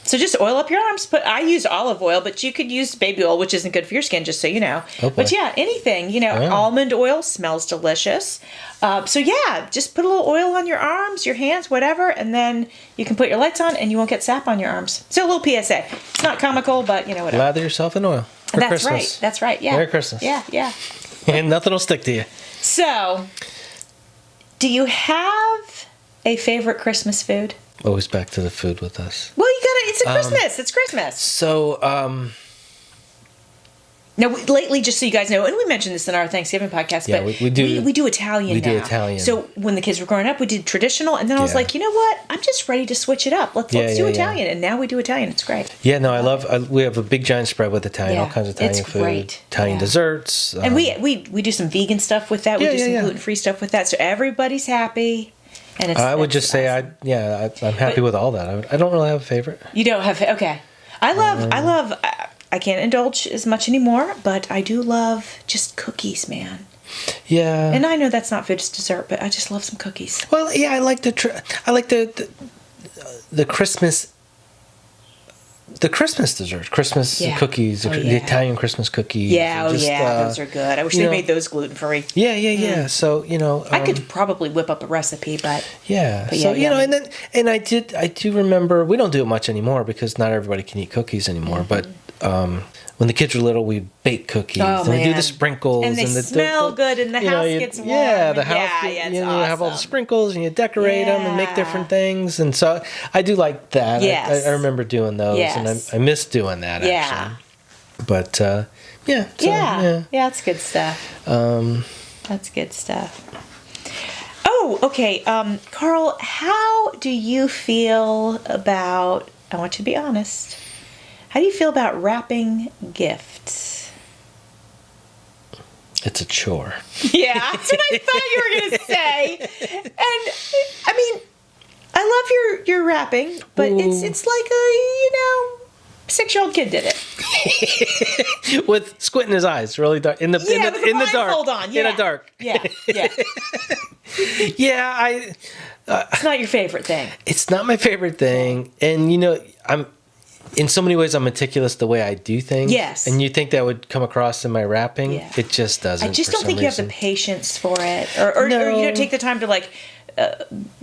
So just oil up your arms. I used olive oil, but you could use baby oil, which isn't good for your skin, just so you know. Okay. But yeah, anything, almond oil smells delicious. So yeah, just put a little oil on your arms, your hands, whatever, and then you can put your lights on and you won't get sap on your arms. So a little PSA. It's not comical, but whatever. Lather yourself in oil for Christmas. That's right. Yeah. Merry Christmas. Yeah. And nothing will stick to you. So, do you have a favorite Christmas food? Always back to the food with us. Well, it's Christmas. It's Christmas. So, now, lately, just so you guys know, and we mentioned this in our Thanksgiving podcast, yeah, but we do Italian now. We do Italian. So when the kids were growing up, we did traditional, and then I was like, you know what? I'm just ready to switch it up. Let's do Italian, and now we do Italian. It's great. Yeah, no, we have a big giant spread with Italian, all kinds of Italian food, great. Italian desserts, and we do some vegan stuff with that. We do some gluten-free stuff with that, so everybody's happy. And I would just say, I'm happy with all that. I don't really have a favorite. You don't have okay. I love. I can't indulge as much anymore, but I do love just cookies, man. Yeah. And I know that's not food, it's dessert, but I just love some cookies. Well, yeah, I like the Christmas. The Christmas dessert, Christmas cookies, the Italian Christmas cookies. Yeah, those are good. I wish they made those gluten-free. Yeah. So, I could probably whip up a recipe, but... Yeah. So, and I do remember, we don't do it much anymore because not everybody can eat cookies anymore, but when the kids were little, we bake cookies. And we do the sprinkles. And they smell good and the house gets warm. Yeah, the house, you have all the sprinkles and you decorate them and make different things. And so I do like that. Yes. I remember doing those and I miss doing that actually. But yeah, that's good stuff. That's good stuff. Oh, okay. Carl, how do you feel about, I want you to be honest, how do you feel about wrapping gifts? It's a chore. Yeah, that's what I thought you were going to say. And, I mean, I love your wrapping, but it's like a, 6-year-old kid did it. With squint in his eyes, really dark. In the dark. Hold on. In the dark. Yeah. Yeah, it's not your favorite thing. It's not my favorite thing. And, in so many ways, I'm meticulous the way I do things. Yes. And you think that would come across in my wrapping. Yeah. It just doesn't. I just don't think you have the patience for it. Or you don't take the time to,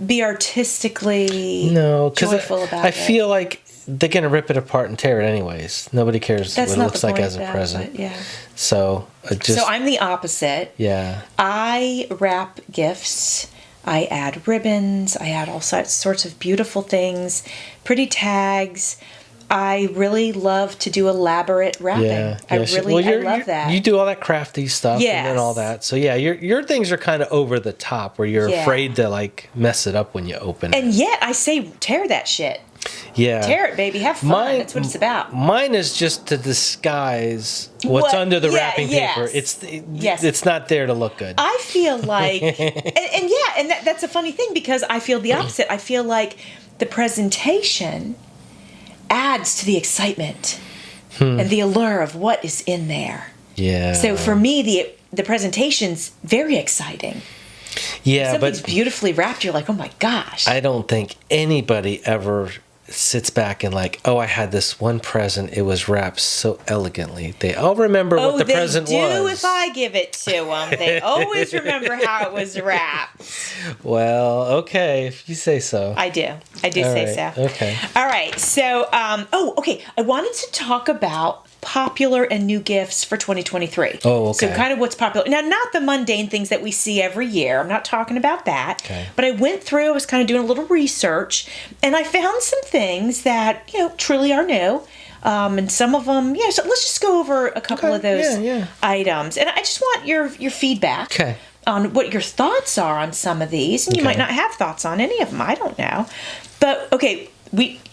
be artistically joyful about it. I feel like they're going to rip it apart and tear it anyways. Nobody cares what it looks like as a present. Yeah. So, So I'm the opposite. Yeah. I wrap gifts. I add ribbons. I add all sorts of beautiful things. Pretty tags. I really love to do elaborate wrapping. Yeah, I love that. You do all that crafty stuff and all that. So yeah, your things are kind of over the top where you're afraid to mess it up when you open it. And yet I say tear that shit. Yeah. Tear it, baby. Have fun. That's what it's about. Mine is just to disguise what's under the wrapping paper. It's not there to look good. I feel like and that's a funny thing because I feel the opposite. I feel like the presentation adds to the excitement and the allure of what is in there. Yeah. So for me, the presentation's very exciting. Yeah, something's beautifully wrapped. You're like, oh my gosh. I don't think anybody ever sits back and like, oh, I had this one present. It was wrapped so elegantly. They all remember what the present was. Oh, they do if I give it to them. They always remember how it was wrapped. Well, okay, if you say so. I do. I do say so. Okay. All right. So, okay. I wanted to talk about popular and new gifts for 2023. Oh, okay. So kind of what's popular. Now, not the mundane things that we see every year. I'm not talking about that. Okay. But I went through, I was kind of doing a little research, and I found some things that, truly are new. And some of them, so let's just go over a couple of those items. And I just want your feedback. Okay. On what your thoughts are on some of these. And you might not have thoughts on any of them. I don't know. But, okay,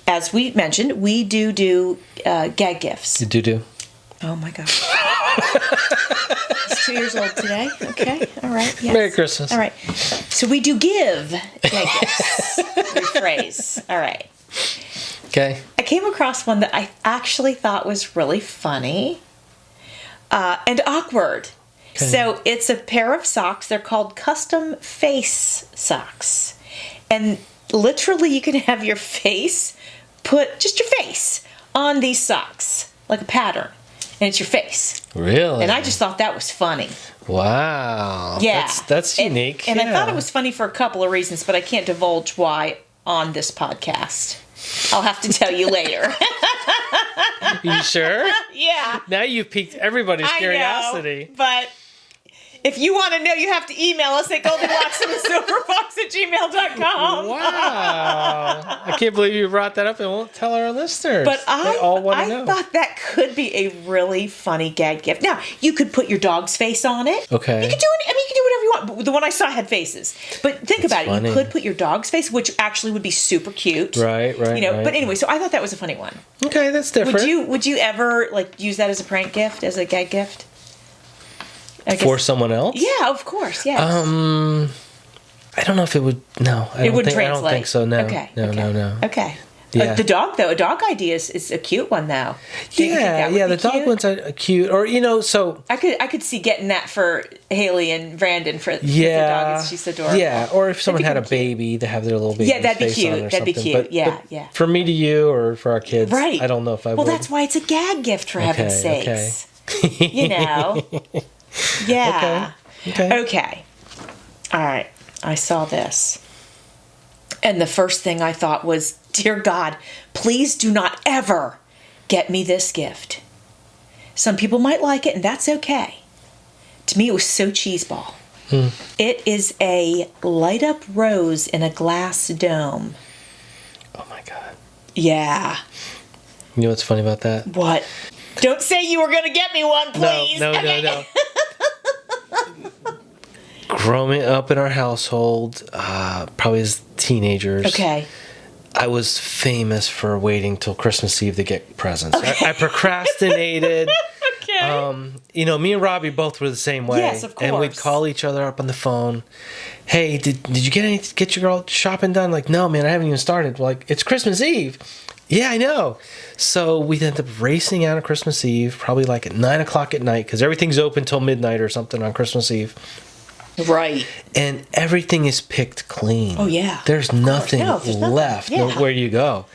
as we mentioned, we do gag gifts. You do? Oh, my gosh. He's 2 years old today. Okay. All right. Yes. Merry Christmas. All right. So we do give gag gifts. Rephrase. All right. Okay. I came across one that I actually thought was really funny and awkward. Okay. So it's a pair of socks. They're called custom face socks. And literally you can have your face, just your face on these socks, like a pattern. And it's your face. Really? And I just thought that was funny. Wow. Yeah. That's unique. And I thought it was funny for a couple of reasons, but I can't divulge why on this podcast. I'll have to tell you later. You sure? Yeah. Now you've piqued everybody's curiosity. Know, but if you want to know, you have to email us at goldilocks@gmail.com. Wow. I can't believe you brought that up and won't tell our listeners. But they all want to know. I thought that could be a really funny gag gift. Now, you could put your dog's face on it. Okay. You could do you can do whatever you want. But the one I saw had faces. But think about it. You could put your dog's face, which actually would be super cute. Right. But anyway, so I thought that was a funny one. Okay, that's different. Would you ever use that as a prank gift, as a gag gift? For someone else? Yeah, of course. Yes. I don't know if it would. No, I don't think so. No. Okay. No. Okay. Yeah. The dog though, a dog idea is a cute one though. The dog ones are cute, or so. I could see getting that for Haley and Brandon for the dog. She's adorable. Yeah, or if someone had a baby, to have their little baby. Yeah, that'd be cute. That'd be cute. But for me to you or for our kids, right? I don't know if I would. Well, that's why it's a gag gift, for heaven's sakes. Okay. Yeah. Okay. All right. I saw this. And the first thing I thought was, dear God, please do not ever get me this gift. Some people might like it, and that's okay. To me, it was so cheeseball. It is a light-up rose in a glass dome. Oh, my God. Yeah. You know what's funny about that? What? Don't say you were going to get me one, please. No. Growing up in our household, probably as teenagers, I was famous for waiting till Christmas Eve to get presents. I procrastinated. Me and Robbie both were the same way. Yes, of course. And we'd call each other up on the phone. Hey, did you get your girl shopping done? Like, no, man, I haven't even started. Like, it's Christmas Eve. Yeah, I know. So we'd end up racing out on Christmas Eve, probably like at 9 o'clock at night, because everything's open till midnight or something on Christmas Eve. Right. And everything is picked clean. Oh, yeah. There's nothing left where you go.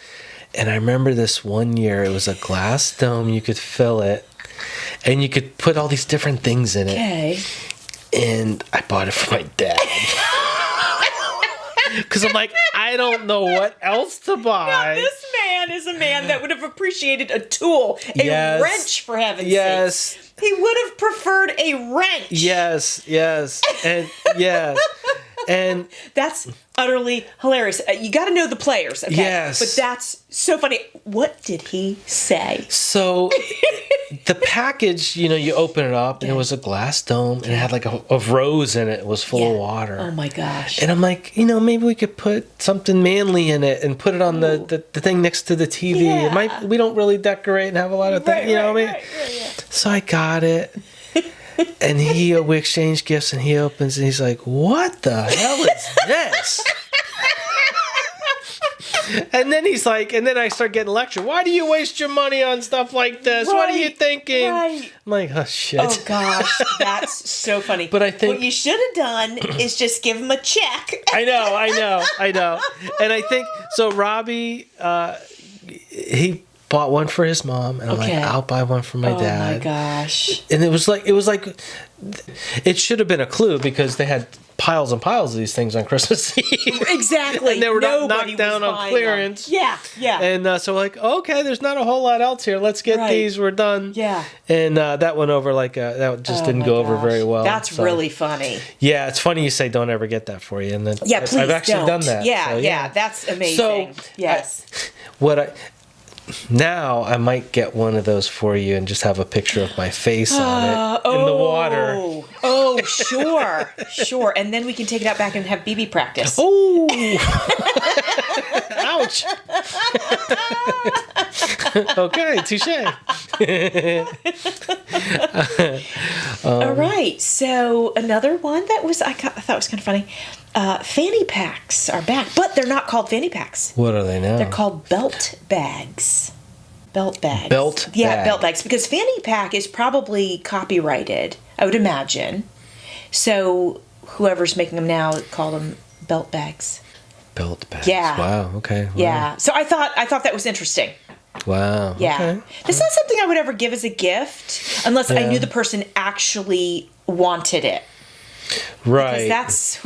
And I remember this one year, it was a glass dome. You could fill it, and you could put all these different things in it. Okay. And I bought it for my dad. Because I'm like, I don't know what else to buy. Now, this man is a man that would have appreciated a tool, a wrench, for heaven's sake. He would have preferred a wrench. Yes. And that's utterly hilarious. You got to know the players, okay? Yes. But that's so funny. What did he say? So the package, you open it up, and it was a glass dome, and it had like a rose in it. It was full of water. Oh, my gosh. And I'm like, maybe we could put something manly in it and put it on the thing next to the TV. Yeah. We don't really decorate and have a lot of things, what I mean? Right, So I got it. And we exchanged gifts, and he opens, and he's like, what the hell is this? And then he's like, and then I start getting lectured. Why do you waste your money on stuff like this? What are you thinking? Right. I'm like, oh shit. Oh gosh, that's so funny. But I think what you should have done is just give him a check. I know. And I think so. Robbie, he bought one for his mom, and I'm like, I'll buy one for my dad. Oh my gosh. And it was like, it should have been a clue because they had piles and piles of these things on Christmas Eve. Exactly. And they were Nobody knocked down was on buying clearance. them. Yeah. And so like, okay, there's not a whole lot else here. Let's get these. We're done. Yeah. And that went over that just didn't go over very well. That's really funny. Yeah, it's funny you say don't ever get that for you. And then please I've actually don't. done that. Yeah, so, that's amazing. So, yes. Now I might get one of those for you and just have a picture of my face on it in the water. Oh, sure. And then we can take it out back and have BB practice. Oh, ouch. Okay, touche. All right. So another one that I thought was kind of funny. Fanny packs are back, but they're not called fanny packs. What are they now? They're called belt bags. Belt bags. Belt bags. Because fanny pack is probably copyrighted, I would imagine. So whoever's making them now call them belt bags. Belt bags. Yeah. Wow. Okay. Wow. Yeah. So I thought that was interesting. Wow. Yeah. Okay. It's not something I would ever give as a gift unless I knew the person actually wanted it. Right. Because that's,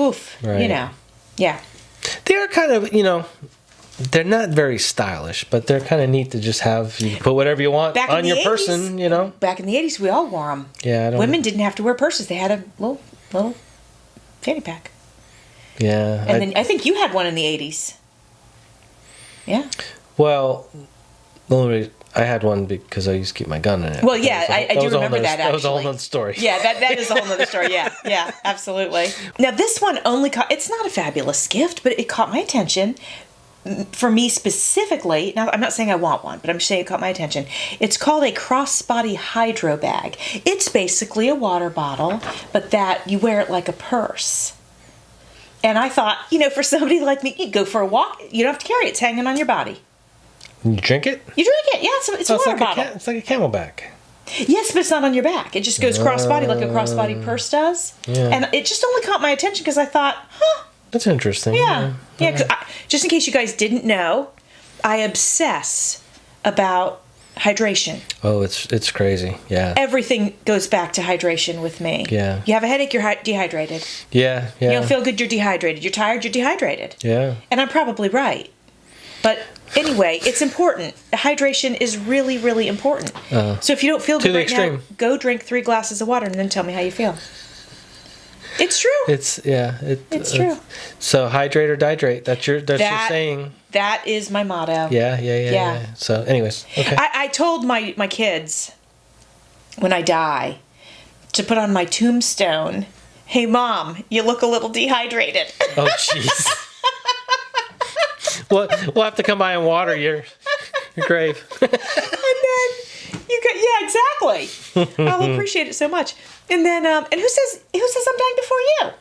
yeah. They're kind of, they're not very stylish, but they're kind of neat to just have. You put whatever you want on your 80s, person, Back in the 80s, we all wore them. Yeah. Women didn't have to wear purses. They had a little fanny pack. Yeah. And then I think you had one in the 80s. Yeah. Well, I had one because I used to keep my gun in it. Well, yeah, I do remember that, actually. That was a whole other story. Yeah, that is a whole other story. Yeah, absolutely. Now, this one it's not a fabulous gift, but it caught my attention. For me specifically, now I'm not saying I want one, but I'm saying it caught my attention. It's called a crossbody hydro bag. It's basically a water bottle, but that you wear it like a purse. And I thought, for somebody like me, you go for a walk, you don't have to carry it. It's hanging on your body. You drink it? You drink it, yeah. It's a water bottle. It's like a Camelback. Yes, but it's not on your back. It just goes crossbody like a crossbody purse does. Yeah. And it just only caught my attention because I thought, that's interesting. Yeah. Cause just in case you guys didn't know, I obsess about hydration. Oh, it's crazy. Yeah. Everything goes back to hydration with me. Yeah. You have a headache, you're dehydrated. Yeah. You don't feel good, you're dehydrated. You're tired, you're dehydrated. Yeah. And I'm probably right. But anyway, it's important. Hydration is really, really important. So if you don't feel good right now, go drink 3 glasses of water and then tell me how you feel. It's true. It's true. So hydrate or dihydrate. That's your saying. That is my motto. Yeah. So, anyways, okay. I told my kids when I die to put on my tombstone, "Hey, Mom, you look a little dehydrated." Oh, jeez. We'll have to come by and water your grave. And then exactly. I'll appreciate it so much. And then, and who says I'm dying before you?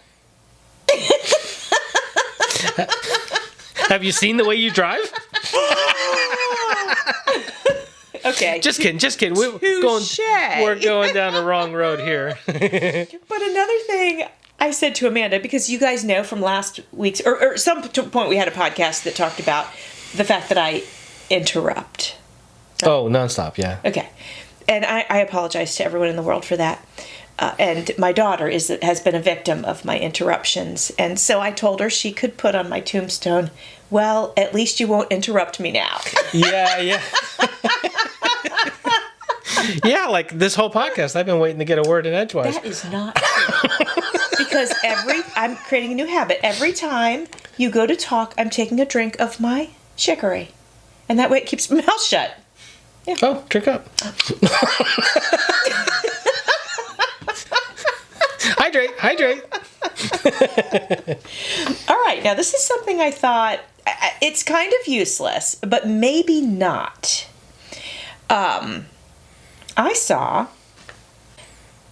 Have you seen the way you drive? Okay. Just kidding. We're going down the wrong road here. But another thing I said to Amanda, because you guys know from last week's, or some point we had a podcast that talked about the fact that I interrupt. Oh, nonstop, yeah. Okay. And I apologize to everyone in the world for that. And my daughter has been a victim of my interruptions. And so I told her she could put on my tombstone, "Well, at least you won't interrupt me now." Yeah. Yeah, like this whole podcast, I've been waiting to get a word in edgewise. That is not true. Because I'm creating a new habit. Every time you go to talk, I'm taking a drink of my chicory. And that way it keeps my mouth shut. Yeah. Oh, drink up. Hydrate. All right. Now, this is something I thought, it's kind of useless, but maybe not. I saw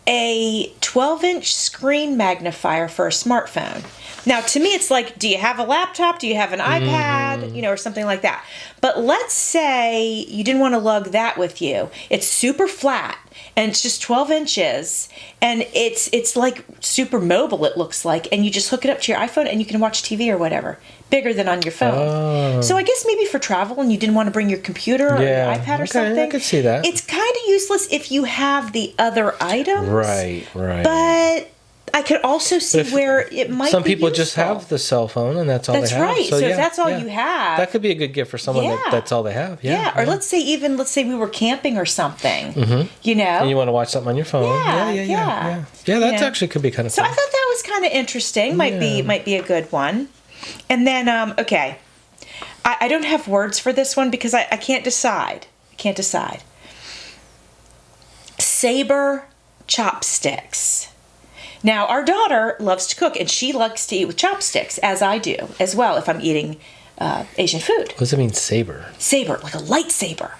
a 12-inch screen magnifier for a smartphone. Now, to me, it's like, do you have a laptop? Do you have an iPad? Or something like that. But let's say you didn't want to lug that with you. It's super flat, and it's just 12 inches, and it's like super mobile, it looks like, and you just hook it up to your iPhone, and you can watch TV or whatever, bigger than on your phone. Oh. So I guess maybe for travel, and you didn't want to bring your computer or your iPad or something. I could see that. It's kind of useless if you have the other items. Right. But I could also see where it might be some people useful. just have the cell phone and that's all they have. That's right. So if that's all you have. That could be a good gift for someone that's all they have. Yeah. Or let's say we were camping or something. And you want to watch something on your phone. Yeah, that actually could be kind of So fun. I thought that was kind of interesting. Might be a good one. And then, okay. I don't have words for this one because I can't decide. Saber chopsticks. Now, our daughter loves to cook, and she likes to eat with chopsticks, as I do, as well, if I'm eating Asian food. What does it mean, saber? Saber, like a lightsaber.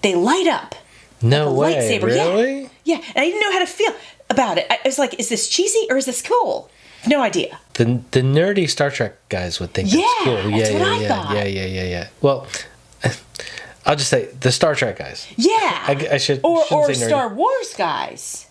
They light up. No like way, lightsaber. really? Yeah, and I didn't know how to feel about it. I was like, is this cheesy or is this cool? No idea. The nerdy Star Trek guys would think that's cool. That's what I thought. Yeah. Well, I'll just say the Star Trek guys. Yeah. I shouldn't or say nerdy. Star Wars guys.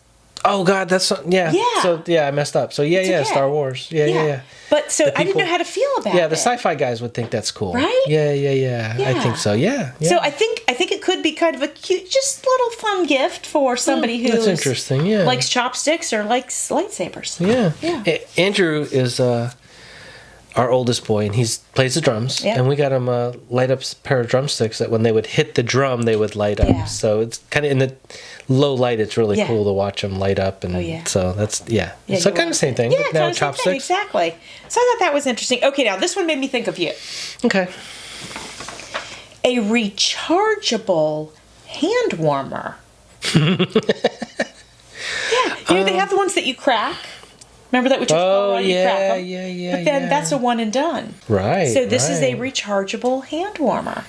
Oh God, that's Yeah. So I messed up. So okay. Star Wars. Yeah. But so I didn't know how to feel about it. Yeah, the sci-fi guys would think that's cool. Right? Yeah. I think so. Yeah. So I think it could be kind of a cute, just little fun gift for somebody who that's interesting. Yeah. likes chopsticks or likes lightsabers. Yeah. Andrew is our oldest boy, and he plays the drums. Yeah. And we got him a light up pair of drumsticks that when they would hit the drum, they would light up. Yeah. So it's kind of in the low light. It's really cool to watch them light up, and so that's So kind of same thing. Yeah, now kind of chopsticks. same thing, exactly. So I thought that was interesting. Okay, now this one made me think of you. Okay. A rechargeable hand warmer. They have the ones that you crack. Remember that we talked about when you crack them? Yeah. But then that's a one and done. Right. So this is a rechargeable hand warmer.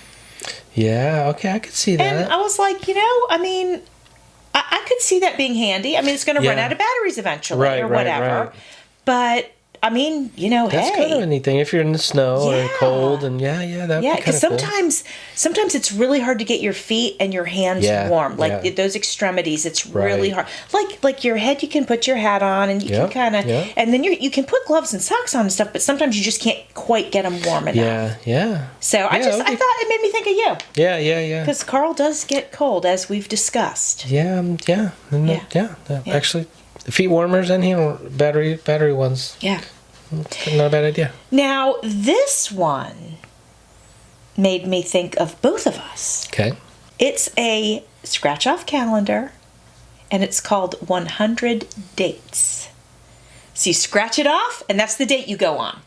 Yeah, okay, I could see that. And I was like, I could see that being handy. I mean, it's going to run out of batteries eventually or whatever. Right. But I mean, that's kind of a neat thing if you're in the snow or cold, and that'd be kind of cool. because sometimes it's really hard to get your feet and your hands warm, like those extremities. It's really hard. Like your head, you can put your hat on, and you can kind of, and then you can put gloves and socks on and stuff, but sometimes you just can't quite get them warm enough. Yeah. So I thought it made me think of you. Yeah. Because Carl does get cold, as we've discussed. Yeah. Actually. Feet warmers and battery ones. Yeah. Not a bad idea. Now, this one made me think of both of us. Okay. It's a scratch-off calendar, and it's called 100 Dates. So you scratch it off, and that's the date you go on.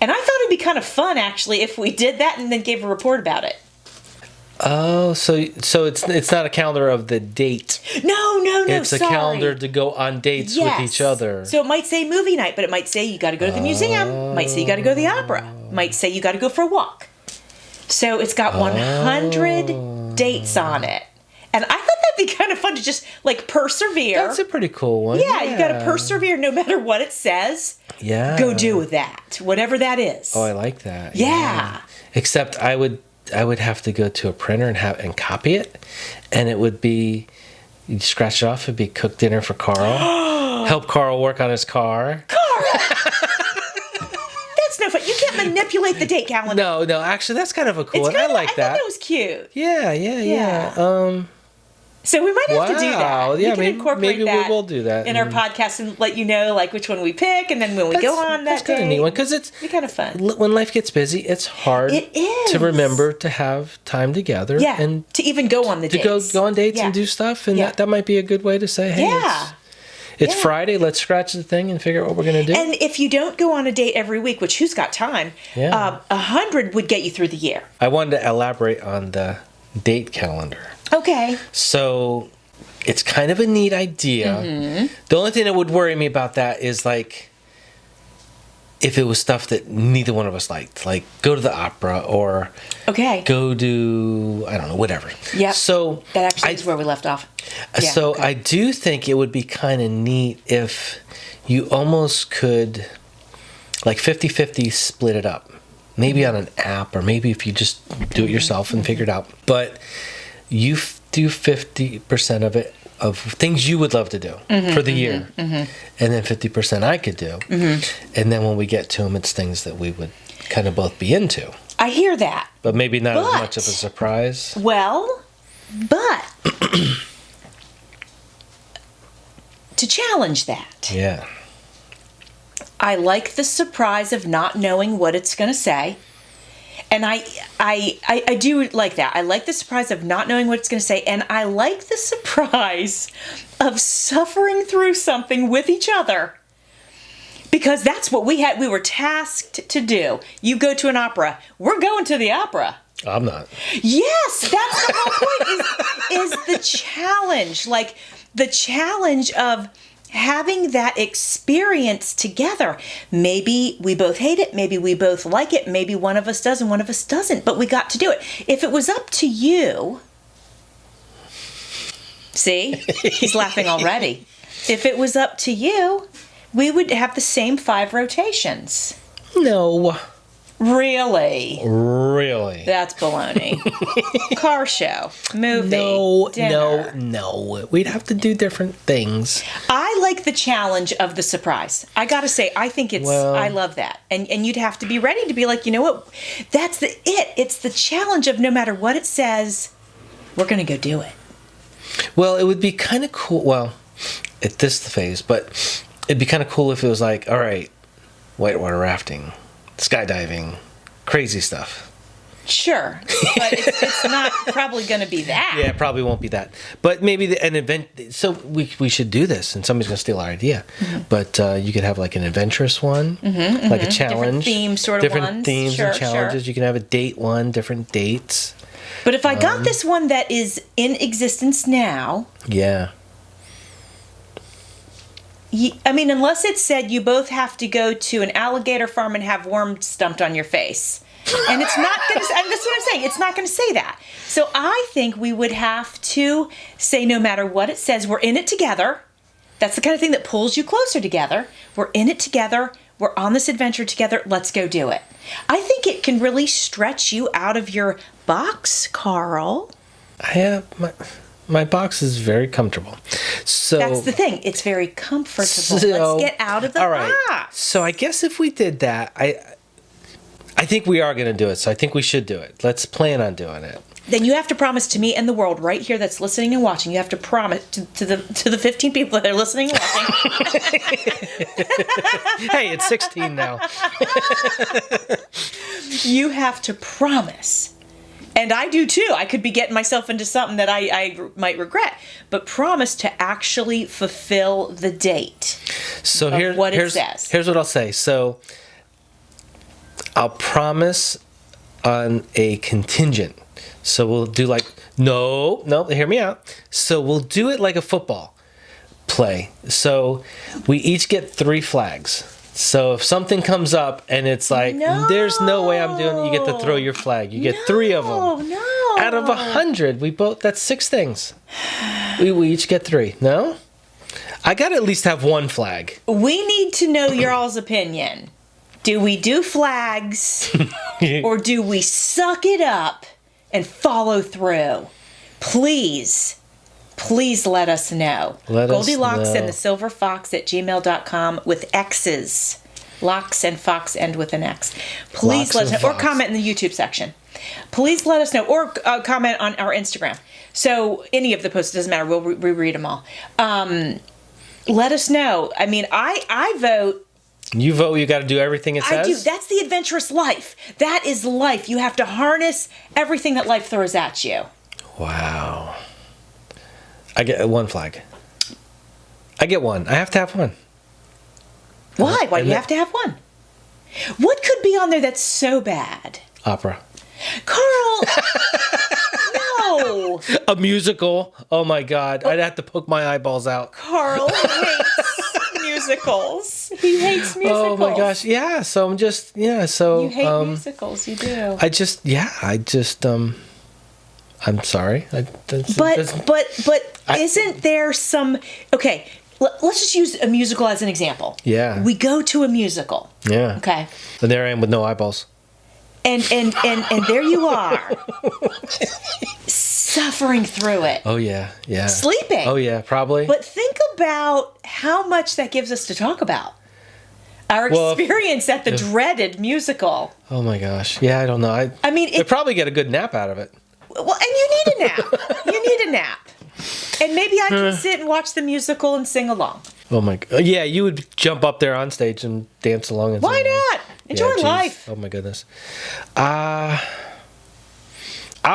And I thought it'd be kind of fun, actually, if we did that and then gave a report about it. Oh, so it's not a calendar of the date. No. It's a calendar to go on dates with each other. So it might say movie night, but it might say you got to go to the museum. It might say you got to go to the opera. It might say you got to go for a walk. So it's got 100 dates on it. And I thought that'd be kind of fun to just persevere. That's a pretty cool one. Yeah, you got to persevere no matter what it says. Yeah. Go do that, whatever that is. Oh, I like that. Yeah. Except I would have to go to a printer and copy it, and it would be, you'd scratch it off, it'd be cook dinner for Carl. Help Carl work on his car. Carl! That's no fun. You can't manipulate the date calendar. No, actually that's kind of a cool one. I like that. I thought that was cute. Yeah. So we might have to do that. Yeah, we can incorporate maybe that we will do that in our podcast and let you know which one we pick, and then when we go on that that's kind of a neat one because it's kind of fun. When life gets busy, it's hard to remember to have time together. Yeah, and to even go on the dates. Go on dates and do stuff, and that might be a good way to say, hey, it's Friday, let's scratch the thing and figure out what we're going to do. And if you don't go on a date every week, which who's got time, 100 would get you through the year. I wanted to elaborate on the date calendar. Okay. So it's kind of a neat idea. Mm-hmm. The only thing that would worry me about that is if it was stuff that neither one of us liked, like go to the opera or go do, I don't know, whatever. Yeah. So that actually is where we left off. Yeah, so I do think it would be kind of neat if you almost could like 50-50 split it up. Maybe on an app, or maybe if you just do it yourself and figure it out. But you do 50% of it, of things you would love to do for the year. And then 50% I could do. And then when we get to them, it's things that we would kind of both be into. I hear that. But maybe not as much of a surprise. Well, but to challenge that. Yeah. I like the surprise of not knowing what it's going to say. And I do like that. I like the surprise of not knowing what it's going to say. And I like the surprise of suffering through something with each other. Because that's what we were tasked to do. You go to an opera. We're going to the opera. I'm not. Yes, that's the whole point, is the challenge. Like, the challenge of having that experience together. Maybe we both hate it. Maybe we both like it. Maybe one of us does and one of us doesn't. But we got to do it. If it was up to you... See? He's laughing already. If it was up to you, we would have the same 5 rotations. No. Really? Really? That's baloney. Car show, movie, dinner. No. We'd have to do different things. I like the challenge of the surprise. I gotta say, I think I love that. And you'd have to be ready to be like, you know what? That's it's the challenge of no matter what it says, we're gonna go do it. Well, it would be kind of cool. Well, at this phase, but it'd be kind of cool if it was like, all right, whitewater rafting, skydiving, crazy stuff. Sure, but it's not probably going to be that. Yeah, it probably won't be that. But maybe an event. So we should do this, and somebody's going to steal our idea. But you could have like an adventurous one, like a challenge. Different themes, different themes sure, and challenges. Sure. You can have a date one, different dates. But if I got this one that is in existence now... Yeah. I mean, unless it said you both have to go to an alligator farm and have worms stumped on your face. And it's not going to... That's what I'm saying. It's not going to say that. So I think we would have to say no matter what it says, we're in it together. That's the kind of thing that pulls you closer together. We're in it together. We're on this adventure together. Let's go do it. I think it can really stretch you out of your box, Carl. I have my box is very comfortable. So that's the thing. It's very comfortable. Let's get out of the box. So I guess if we did that, I think we are going to do it. So I think we should do it. Let's plan on doing it. Then you have to promise to me and the world right here that's listening and watching. You have to promise to the 15 people that are listening and watching. Hey, it's 16 now. You have to promise. And I do too. I could be getting myself into something that I might regret. But promise to actually fulfill the date. So here's what it says. Here's what I'll say. So I'll promise on a contingent. So we'll do like, no, hear me out. So we'll do it like a football play. So we each get 3 flags. So if something comes up and it's like, there's no way I'm doing it, you get to throw your flag. You get 3 of them. No. Out of 100, that's 6 things. We each get 3. No? I got to at least have 1 flag. We need to know your all's opinion. Do we do flags or do we suck it up and follow through? Please let us know. Goldilocks and the Silver Fox at gmail.com with X's. Locks and Fox end with an X. Please let us know. Or comment in the YouTube section. Please let us know. Or comment on our Instagram. So any of the posts, doesn't matter. We'll reread them all. Let us know. I mean, I vote. You vote, you got to do everything it says? I do. That's the adventurous life. That is life. You have to harness everything that life throws at you. Wow. I get 1 flag. I get 1. I have to have 1. Why? Why do you have to have 1? What could be on there that's so bad? Opera. Carl! No! A musical. Oh my God. I'd have to poke my eyeballs out. Carl hates musicals. He hates musicals. Oh my gosh. Yeah. So I'm just, so. You hate musicals. You do. I'm sorry. But isn't there some... Okay, let's just use a musical as an example. Yeah. We go to a musical. Yeah. Okay. And there I am with no eyeballs. And there you are. Suffering through it. Oh, yeah. Yeah. Sleeping. Oh, yeah, probably. But think about how much that gives us to talk about. Our experience at the dreaded musical. Oh, my gosh. Yeah, I don't know. I mean, I'd probably get a good nap out of it. Well, and you need a nap. You need a nap. And maybe I can sit and watch the musical and sing along. Oh, my God. Yeah, you would jump up there on stage and dance along. And Why not? Enjoy life. Oh, my goodness. I'll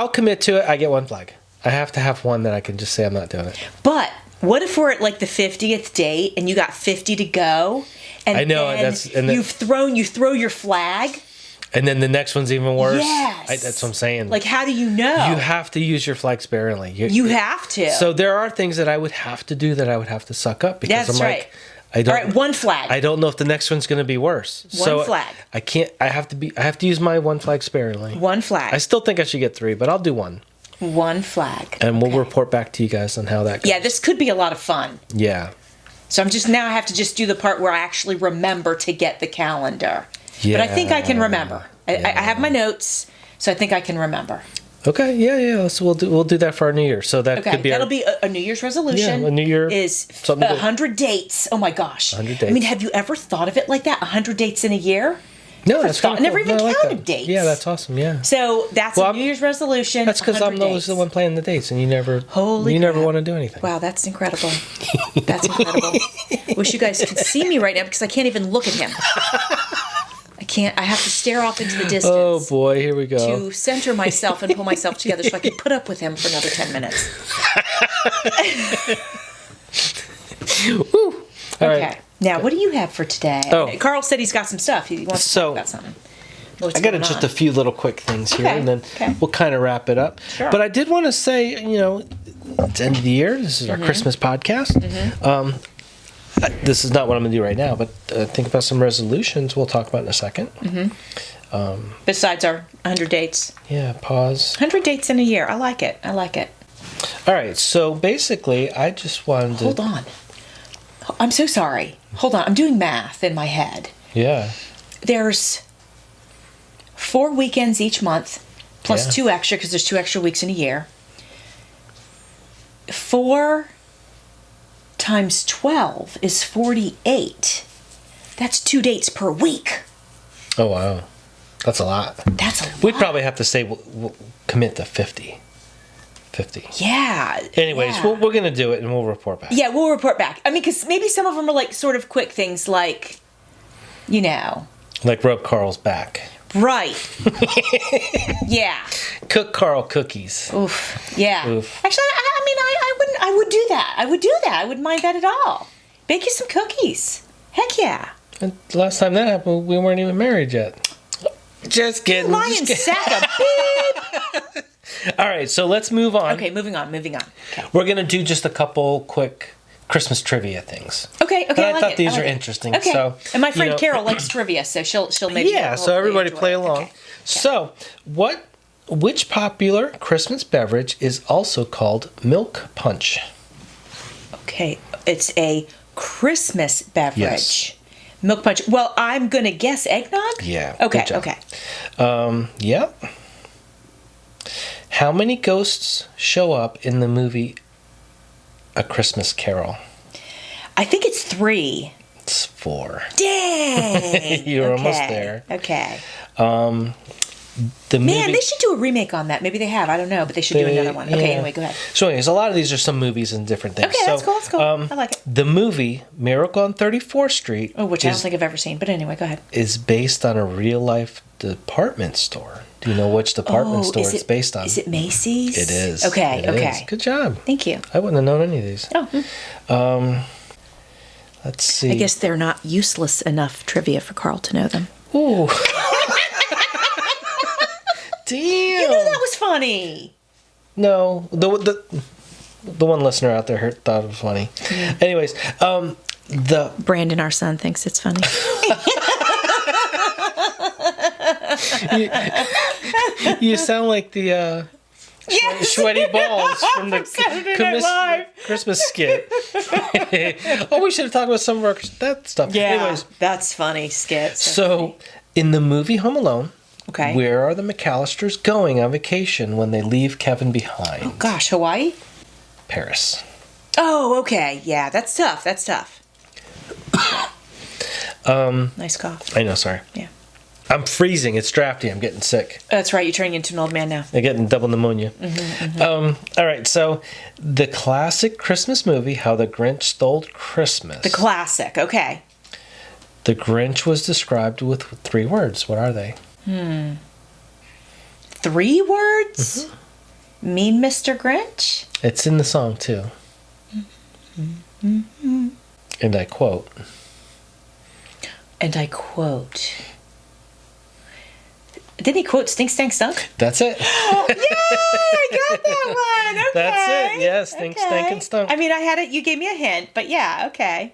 commit to it. I get one flag. I have to have one that I can just say I'm not doing it. But what if we're at like the 50th date and you got 50 to go? And I know. you throw your flag. And then the next one's even worse. Yes. That's what I'm saying. Like, how do you know? You have to use your flag sparingly. You have to. So there are things that I would have to do that I would have to suck up because That's I'm right. like, I don't. All right, one flag. I don't know if the next one's going to be worse. One flag. I can't. I have to use my one flag sparingly. One flag. I still think I should get 3, but I'll do 1. One flag. And we'll report back to you guys on how that goes. Yeah, this could be a lot of fun. Yeah. So I have to just do the part where I actually remember to get the calendar. Yeah. But I think I can remember. I have my notes, so I think I can remember. Okay. Yeah. So we'll do that for our New Year. So that could be that'll be a New Year's resolution. Yeah, a New Year is 100 dates. Oh my gosh. 100 dates. I mean, have you ever thought of it like that? 100 dates in a year? No, that's thought, cool. never even I counted dates. Yeah, that's awesome. Yeah. So that's a New Year's resolution. That's because I'm always the one planning the dates, and you never want to do anything. Wow, that's incredible. That's incredible. Wish you guys could see me right now because I can't even look at him. I can't. I have to stare off into the distance. Oh boy, here we go. To center myself and pull myself together so I can put up with him for another 10 minutes. Woo. All Okay. right. Now, what do you have for today? Oh. Carl said he's got some stuff. He wants to talk about something. I got just a few little quick things here, and then we'll kind of wrap it up. Sure. But I did want to say, it's the end of the year. This is our Christmas podcast. This is not what I'm going to do right now, but think about some resolutions we'll talk about in a second. Besides our 100 dates. Yeah, pause. 100 dates in a year. I like it. All right, so basically, I just wanted to... Hold on. I'm so sorry. Hold on. I'm doing math in my head. Yeah. There's 4 weekends each month, plus 2 extra, because there's 2 extra weeks in a year. 4 times 12 is 48. That's 2 dates per week. Oh, wow. That's a lot. That's a lot. We'd probably have to say we'll commit to 50. 50. Yeah. Anyways, we're going to do it and we'll report back. Yeah, we'll report back. I mean, because maybe some of them are like sort of quick things like, Like rub Carl's back. Right. Yeah. Cook Carl cookies. Oof. Yeah. Oof. Actually, I would do that. I wouldn't mind that at all. Bake you some cookies. Heck yeah. And the last time that happened, we weren't even married yet. Just kidding. Lion sack of beep. All right, so let's move on. Okay, moving on. Okay. We're going to do just a couple quick Christmas trivia things. Okay. And I thought these are interesting. Okay. So, and my friend Carol likes trivia, so she'll maybe... Yeah, so everybody play along. Okay. So, which popular Christmas beverage is also called milk punch? Okay, it's a Christmas beverage. Yes. Milk punch. Well, I'm going to guess eggnog? Yeah. Okay, good job. okay. Yep. How many ghosts show up in the movie A Christmas Carol? I think it's 3. It's 4. Dang! You're almost there. Okay. The movie, Man, they should do a remake on that. Maybe they have. I don't know, but they should do another one. Okay, anyway, go ahead. So anyways, a lot of these are some movies and different things. Okay, that's cool. I like it. The movie Miracle on 34th Street, Which I don't think I've ever seen, but anyway, go ahead. is based on a real-life department store. Do you know which department store it's based on? Is it Macy's? It is. Okay, It okay. is. Good job. Thank you. I wouldn't have known any of these. Oh. Let's see. I guess they're not useless enough trivia for Carl to know them. Ooh. Damn. You knew that was funny. No, the one listener out there thought it was funny. Yeah. Anyways, Brandon, our son, thinks it's funny. you sound like the Yes. Sweaty balls from the Saturday Night Live. Christmas skit. Oh, we should have talked about some of that stuff. Yeah, Anyways, that's funny skits. so in the movie Home Alone, okay, where are the McAllisters going on vacation when they leave Kevin behind? Oh gosh, Hawaii? Paris. Oh, okay. Yeah, that's tough. Nice cough. I know, sorry. Yeah. I'm freezing. It's drafty. I'm getting sick. That's right. You're turning into an old man now. I'm getting double pneumonia. All right. So the classic Christmas movie, How the Grinch Stole Christmas. The classic. Okay. The Grinch was described with 3 words. What are they? 3 words? Mean Mr. Grinch? It's in the song, too. And I quote. Didn't he quote Stink, Stank, Stunk? That's it. Oh, yay! I got that one. Okay. That's it. Yeah, Stink, Stank, and Stunk. I mean, I had it. You gave me a hint, but yeah, okay.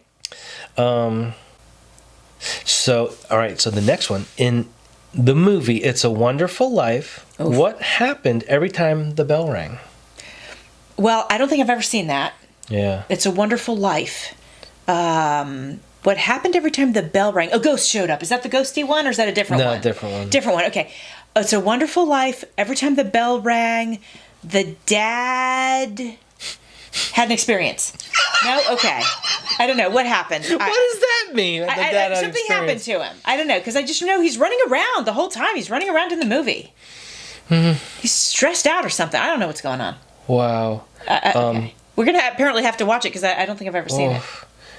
So, all right. So the next one. In the movie It's a Wonderful Life, what happened every time the bell rang? Well, I don't think I've ever seen that. Yeah. It's a Wonderful Life. What happened every time the bell rang? A ghost showed up. Is that the ghosty one, or is that a different one? No, different one. Different one. Okay. It's a Wonderful Life. Every time the bell rang, the dad had an experience. No? Okay. I don't know. What happened? What does that mean? Something happened to him. I don't know, because I just know he's running around the whole time. He's running around in the movie. He's stressed out or something. I don't know what's going on. Wow. Okay. We're going to apparently have to watch it, because I don't think I've ever seen it.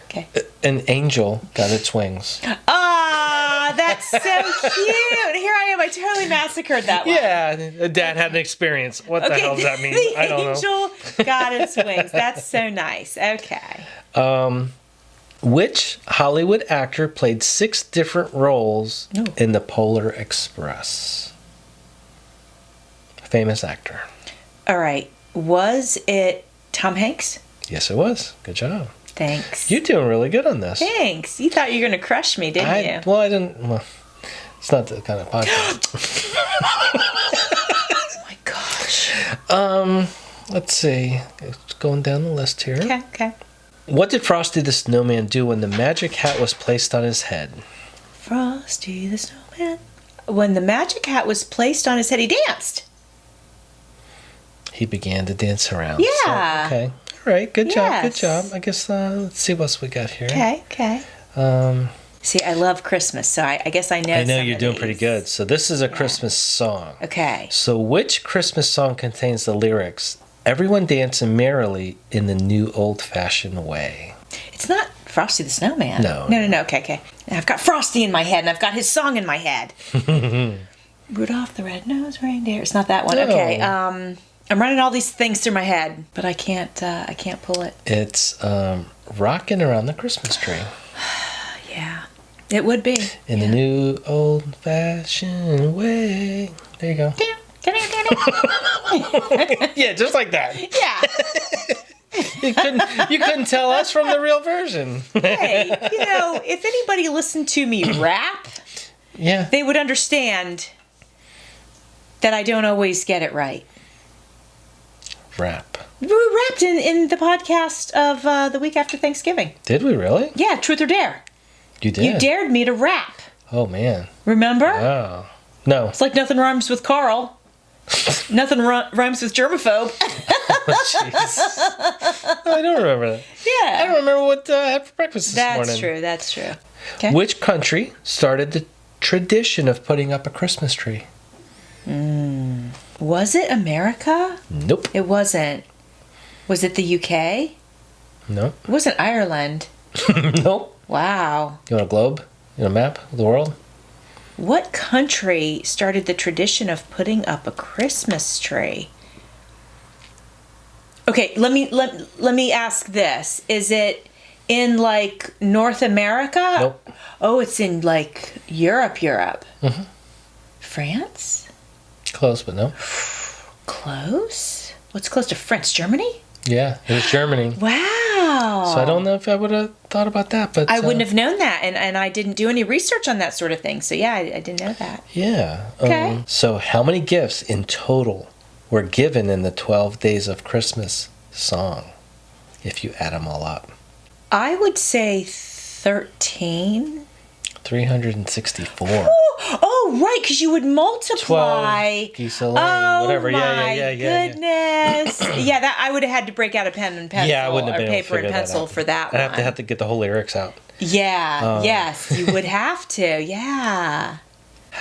Okay. An angel got its wings. Ah, that's so cute. Here I am. I totally massacred that one. Yeah, the dad had an experience. What the hell does that mean? I don't know. The angel got its wings. That's so nice. Okay. Which Hollywood actor played 6 different roles in the Polar Express? Famous actor. All right. Was it Tom Hanks? Yes, it was. Good job. Thanks. You're doing really good on this. Thanks. You thought you were going to crush me, didn't you? Well, I didn't. Well, it's not the kind of podcast. Oh my gosh. Let's see. It's going down the list here. Okay. What did Frosty the Snowman do when the magic hat was placed on his head? Frosty the Snowman. When the magic hat was placed on his head, he danced. He began to dance around. Yeah. So, okay. All right. Good job. Yes. Good job. I guess let's see what else we got here. Okay. See, I love Christmas, so I guess I know. I know some you're of doing these. pretty good. So this is a Christmas song. Okay. So which Christmas song contains the lyrics, "Everyone dancing merrily in the new old-fashioned way"? It's not Frosty the Snowman. No. Okay. I've got Frosty in my head, and I've got his song in my head. Rudolph the Red-Nosed Reindeer. It's not that one. No. Okay. I'm running all these things through my head, but I can't pull it. It's "Rockin' Around the Christmas Tree." Yeah, it would be. In the new old-fashioned way. There you go. Yeah, just like that. Yeah. You couldn't tell us from the real version. Hey, if anybody listened to me rap, Yeah. they would understand that I don't always get it right. Rap. We rapped in the podcast of the week after Thanksgiving. Did we really? Yeah, Truth or Dare. You did? You dared me to rap. Oh, man. Remember? Wow. No. It's like nothing rhymes with Carl. Nothing rhymes with germaphobe. Jeez. I don't remember that. Yeah. I don't remember what I had for breakfast this morning. That's true. Okay. Which country started the tradition of putting up a Christmas tree? Was it America? Nope. It wasn't. Was it the UK? Nope. It wasn't Ireland. Nope. Wow. You want a globe? You want a map of the world? What country started the tradition of putting up a Christmas tree? Okay, let me ask this. Is it in like North America? Nope. Oh, it's in like Europe. Mm-hmm. France? Close, but no. Close? What's close to France? Germany? Yeah, it was Germany. Wow. So I don't know if I would have thought about that, but I wouldn't have known that, and I didn't do any research on that sort of thing. So yeah, I didn't know that. Yeah. Okay. So how many gifts in total were given in the 12 Days of Christmas song, if you add them all up? I would say 13. 364. Oh, right, because you would multiply. 12 geese a laying, whatever. Yeah. Goodness. Yeah, that I would have had to break out a pen and pencil Yeah, I wouldn't have or been able to paper and figure that pencil out. for that I'd one. have to get the whole lyrics out. Yeah, yes, you would have to. Yeah.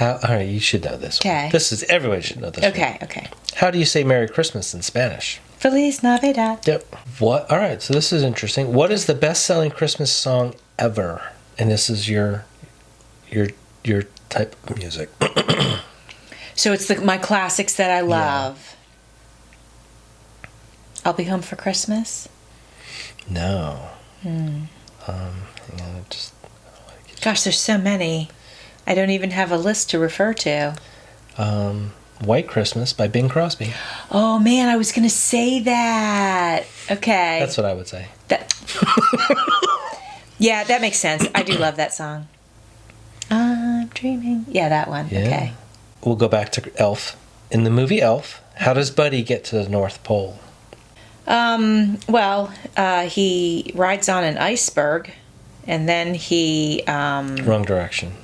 All right, you should know this one. Okay. Everybody should know this one. Okay. How do you say Merry Christmas in Spanish? Feliz Navidad. Yep. What? All right, so this is interesting. What is the best-selling Christmas song ever? And this is your type of music. So it's my classics that I love. I'll Be Home for Christmas. No. Hang on, Gosh, there's so many. I don't even have a list to refer to. White Christmas by Bing Crosby. Oh man, I was gonna say that. Okay. That's what I would say. Yeah, that makes sense. I do love that song. I'm dreaming. Yeah, that one. Yeah. Okay. We'll go back to Elf. In the movie Elf, how does Buddy get to the North Pole? Well, he rides on an iceberg, and then he. Wrong direction.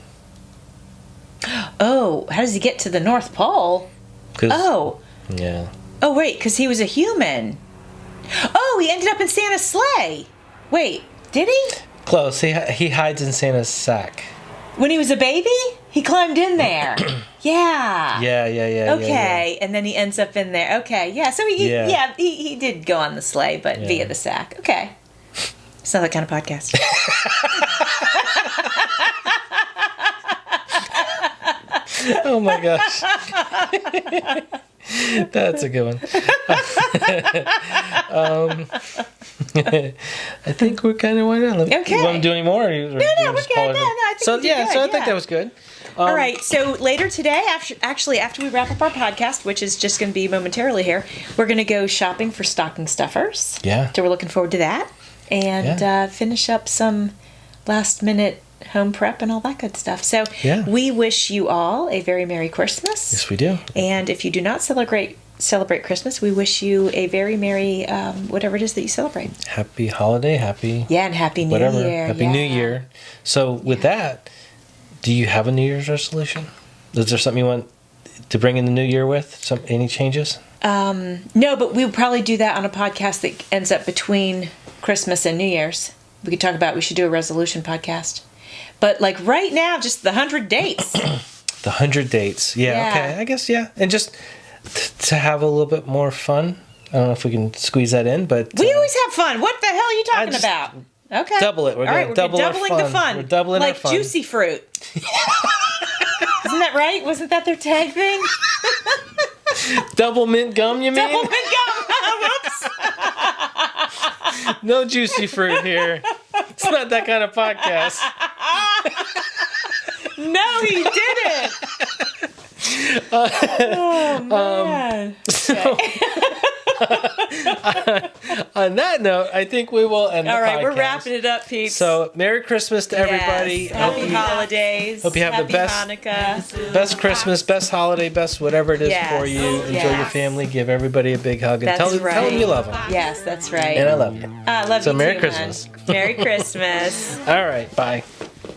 Oh, how does he get to the North Pole? Oh. Yeah. Oh, wait, because he was a human. Oh, he ended up in Santa's sleigh. Wait, did he? Close. He hides in Santa's sack. When he was a baby? He climbed in there. Yeah. Yeah. Okay, and then he ends up in there. Okay, yeah. So he did go on the sleigh, but via the sack. Okay. It's not that kind of podcast. Oh my gosh. That's a good one. I think we're kind of winding down. Okay. You want to do any more? No, we're good. No, I think we did good, So I think that was good. All right, so later today, after we wrap up our podcast, which is just going to be momentarily here, we're going to go shopping for stocking stuffers. Yeah. So we're looking forward to that. And finish up some last-minute home prep and all that good stuff. So we wish you all a very Merry Christmas. Yes, we do. And if you do not celebrate Christmas, we wish you a very Merry, whatever it is that you celebrate. Happy holiday, and Happy New Year. Happy New Year. So with that, do you have a New Year's resolution? Is there something you want to bring in the new year with? Any changes? No, but we would probably do that on a podcast that ends up between Christmas and New Year's. We should do a resolution podcast. But like right now, just the 100 dates. The 100 dates. Yeah, okay. I guess, yeah. And just to have a little bit more fun. I don't know if we can squeeze that in, but... We always have fun. What the hell are you talking about? Okay. Double it. We're doubling the fun. We're doubling our fun. Like Juicy Fruit. Isn't that right? Wasn't that their tag thing? Double mint gum, you mean? Double mint gum. Whoops. No Juicy Fruit here. It's not that kind of podcast. No, he didn't. Oh, man. On that note, I think we will end the podcast. All right, we're wrapping it up, peeps. So, Merry Christmas to everybody. Happy holidays. Hope you have Happy the best Hanukkah. Best Christmas, best holiday, best whatever it is for you. Enjoy your family. Give everybody a big hug. And tell them you love them. Yes, that's right. And I love you. I love you So, Merry too, Christmas. Merry Christmas. All right, bye.